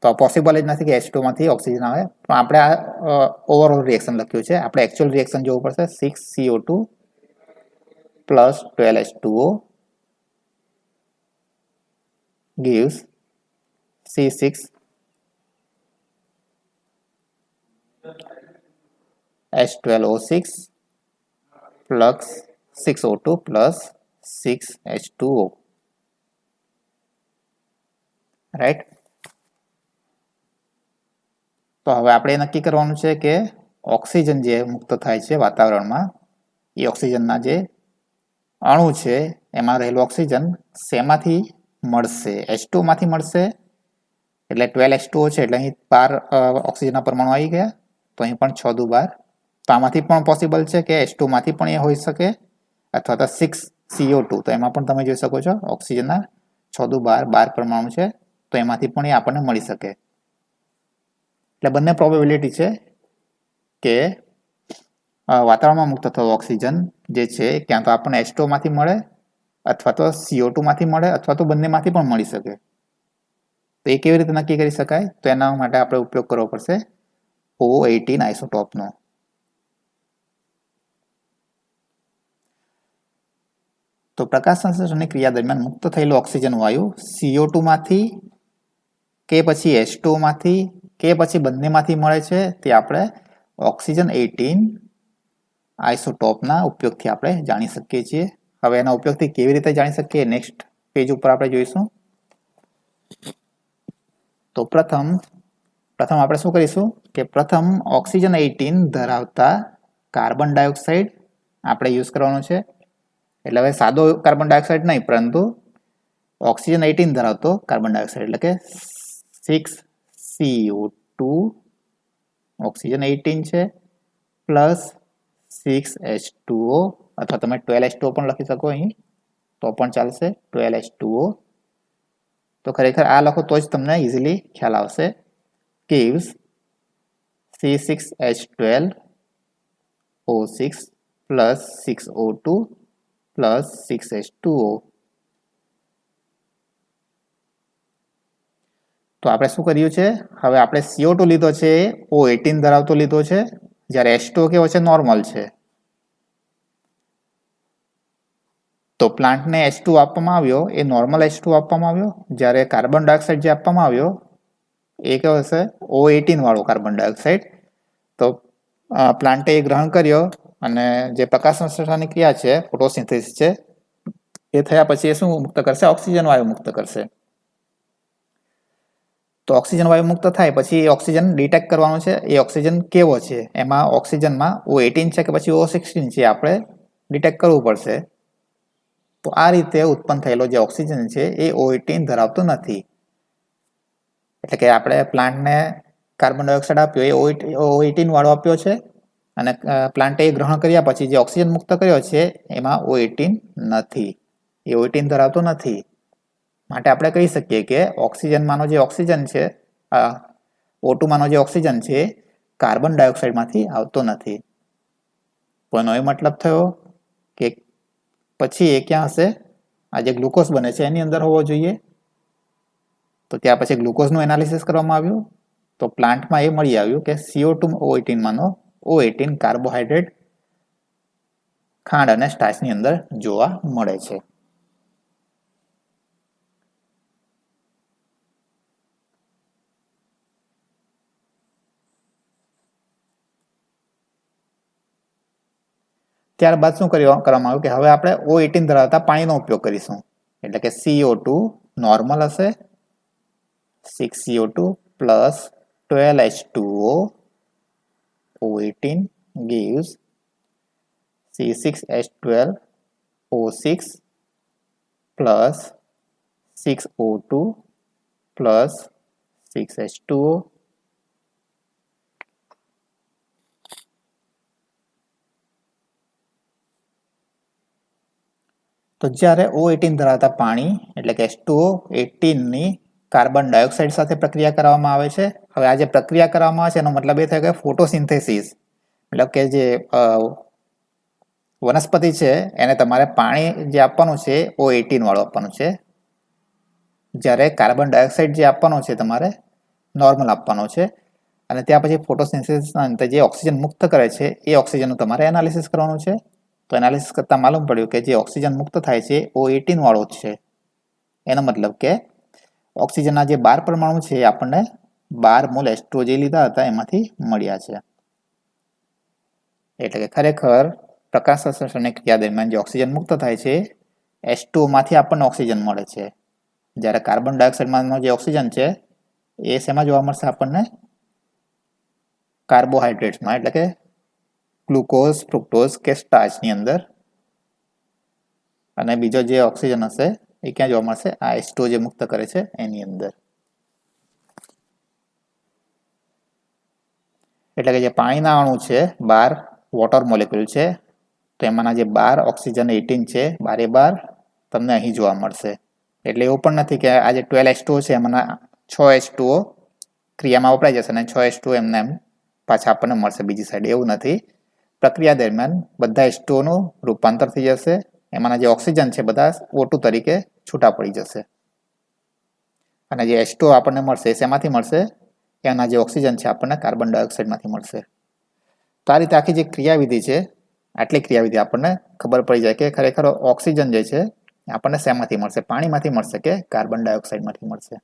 તો પોસિબલ જ નથી કે H2O માંથી ઓક્સિજન આવે. પણ આપણે આ ઓવરઓલ રિએક્શન લખ્યું છે. આપણે એકચ્યુઅલ રિએક્શન જોવું પડશે. 6CO2 plus 12H2O gives C6 H12O6 plus 6O2 plus 6H2O, right. તો હવે આપણે નક્કી કરવાનું છે કે ઓક્સિજન જે મુક્ત થાય છે વાતાવરણમાં, એ ઓક્સિજનના જે અણુ છે એમાં રહેલું ઓક્સિજન શેમાંથી મળશે? H2 માંથી મળશે, એટલે 12H2O છે એટલે અહીં 12 ઓક્સિજનના પરમાણુ આવી ગયા, તો અહીં પણ 6 દુ 12. તો આમાંથી પણ પોસિબલ છે કે H2 માંથી પણ એ હોઈ શકે, અથવા તો 6CO2, તો એમાં પણ તમે જોઈ શકો છો ઓક્સિજનના 6 દુ 12 પરમાણુ છે, તો એમાંથી પણ એ આપણને મળી શકે. એટલે બંને પ્રોબેબિલિટી છે કે વાતાવરણમાં મુક્ત થતો ઓક્સિજન જે છે ક્યાં તો આપણને H2 માંથી મળે, અથવા તો CO2 માંથી મળે, અથવા તો બંનેમાંથી પણ મળી શકે. તો એ કેવી રીતે નક્કી કરી શકાય? તો એના માટે આપણે ઉપયોગ કરવો પડશે O18 આઇસોટોપનો. તો પ્રકાશ સંશ્લેષણની ક્રિયા દરમિયાન મુક્ત થયેલો ઓક્સિજન વાયુ CO2 માંથી કે પછી H2O માંથી કે પછી બંનેમાંથી મળે છે, તે આપણે ઓક્સિજન 18 આઇસોટોપના ઉપયોગથી આપણે જાણી શકીએ છીએ. હવે એના ઉપયોગથી કેવી રીતે જાણી શકીએ નેક્સ્ટ પેજ ઉપર આપણે જોઈશું. તો પ્રથમ આપણે શું કરીશું કે પ્રથમ ઓક્સિજન 18 ધરાવતા કાર્બન ડાયોક્સાઇડ આપણે યુઝ કરવાનો છે. એટલે હવે સાદો કાર્બન ડાયોક્સાઇડ નહીં, પરંતુ ઓક્સિજન 18 ધરાવતો કાર્બન ડાયોક્સાઇડ, એટલે કે 6CO2 ઓક્સિજન 18 છે પ્લસ 6H2O, અથવા તમે 12H2O પણ લખી શકો અહીં તો પણ ચાલશે, 12H2O. તો ખરેખર આ લખો તો જ તમને ઇઝીલી ખ્યાલ આવશે. gives C6H12O6 plus 6O2 plus 6H2O. તો આપણે શું કર્યું છે, હવે આપણે CO2 લીધો છે O18 ધરાવતો લીધો છે, જ્યારે H2O કેવો છે? નોર્મલ છે. તો પ્લાન્ટને H2 આપવામાં આવ્યો, એ નોર્મલ H2 આપવામાં આવ્યો, જ્યારે કાર્બન ડાયોક્સાઇડ જે આપવામાં આવ્યો એ કેવો હશે? O18 વાળો કાર્બન ડાયોક્સાઇડ. તો પ્લાન્ટે એ ગ્રહણ કર્યો, અને જે પ્રકાશ સંશ્લેષણની ક્રિયા છે ફોટોસિન્થેસિસ છે એ થયા પછી એ શું મુક્ત કરશે? ઓક્સિજન વાયુ મુક્ત કરશે. તો ઓક્સિજન વાયુ મુક્ત થાય પછી એ ઓક્સિજન ડિટેક્ટ કરવાનો છે, એ ઓક્સિજન કેવો છે, એમાં ઓક્સિજનમાં O18 છે કે પછી O16 છે, આપણે ડિટેક્ટ કરવું પડશે. તો આ રીતે ઉત્પન્ન થયેલો જે ઓક્સિજન છે એ O18 ધરાવતો નથી. એટલે કે આપણે પ્લાન્ટને કાર્બન ડાયોક્સાઇડ આપ્યો એ O18 વાળો આપ્યો છે, અને પ્લાન્ટે ગ્રહણ કર્યા પછી જે ઓક્સિજન મુક્ત કર્યો છે એમાં O18 નથી, એ O18 ધરાવતો નથી. માટે આપણે કહી શકીએ કે ઓક્સિજનમાંનો જે ઓક્સિજન છે, O2 માંનો જે ઓક્સિજન છે કાર્બન ડાયોક્સાઇડમાંથી આવતો નથી. તો એનો એ મતલબ થયો કે પછી એ ક્યાં હશે? આ જે ગ્લુકોઝ બને છે એની અંદર હોવો જોઈએ. તો ત્યાં પછી ગ્લુકોઝનું એનાલિસિસ કરવામાં આવ્યું, તો પ્લાન્ટમાં એ મળી આવ્યું કે CO2 O18 માંનો O18 કાર્બોહાઈડ્રેટ, ખાંડ અને સ્ટાર્ચની અંદર જોવા મળે છે. ત્યારબાદ શું કરવામાં આવ્યું કે હવે આપણે O18 ધરાવતા પાણીનો ઉપયોગ કરીશું. એટલે કે CO2 નોર્મલ હશે, 6CO2 plus 12H2O, O18 gives C6H12O6 plus 6O2 plus 6H2O. તો જ્યારે O18 ધરાવતા પાણી એટલે કે H2O18 ની કાર્બન ડાયોક્સાઇડ સાથે પ્રક્રિયા કરવામાં આવે છે. હવે આ જે પ્રક્રિયા કરવામાં આવે છે એનો મતલબ એ થાય કે ફોટોસિન્થેસિસ, મતલબ કે જે વનસ્પતિ છે એને તમારે પાણી જે આપવાનું છે O18 વાળું આપવાનું છે, જ્યારે કાર્બન ડાયોક્સાઇડ જે આપવાનો છે તમારે નોર્મલ આપવાનો છે. અને ત્યાં પછી ફોટોસિન્થેસિસના અંતે જે ઓક્સિજન મુક્ત કરે છે એ ઓક્સિજનનું તમારે એનાલિસિસ કરવાનું છે. તો એનાલિસિસ કરતાં માલુમ પડ્યું કે જે ઓક્સિજન મુક્ત થાય છે O18 વાળો જ છે. એનો મતલબ કે ઓક્સિજનના જે 12 પરમાણુ છે એ આપણને 12 મોલ H2O જે લીધા હતા એમાંથી મળ્યા છે. એટલે કે ખરેખર પ્રકાશ સંશ્લેષણની ક્રિયા દરમિયાન જે ઓક્સિજન મુક્ત થાય છે H2 માંથી આપણને ઓક્સિજન મળે છે, જ્યારે કાર્બન ડાયોક્સાઇડમાંનો જે ઓક્સિજન છે એ શેમાં જોવા મળશે આપણને? કાર્બોહાઈડ્રેટ્સમાં, એટલે કે ગ્લુકોઝ, ફ્રુક્ટોઝ કે સ્ટાર્ચની અંદર. અને બીજો જે ઓક્સિજન હશે એ ક્યાં જોવા મળશે? આ H2 જે મુક્ત કરે છે એની અંદર. એટલે કે જે પાણીના અણુ છે 12 વોટર મોલેક્યુલ છે, તો એમાંના જે 12 ઓક્સિજન 18 છે, 12 તમને અહીં જોવા મળશે. એટલે એવું પણ નથી કે આ જે 12 H2O છે એમાંના 6 H2O ક્રિયામાં વપરાઈ જશે અને 6 H2O એમને એમ પાછા આપણને મળશે બીજી સાઈડ. એવું નથી. પ્રક્રિયા દરમિયાન બધા H2O નું રૂપાંતર થઈ જશે, એમાંના જે ઓક્સિજન છે બધા O2 તરીકે છૂટા પડી જશે. અને જે H2O આપણને મળશે એ શેમાંથી મળશે? એના જે ઓક્સિજન છે આપણને કાર્બન ડાયોક્સાઇડમાંથી મળશે. તો આ રીતે આખી જે ક્રિયાવિધિ છે, આટલી ક્રિયાવિધિ આપણને ખબર પડી જાય કે ખરેખર ઓક્સિજન જે છે આપણને શેમાંથી મળશે? પાણીમાંથી મળશે કે કાર્બન ડાયોક્સાઇડમાંથી મળશે.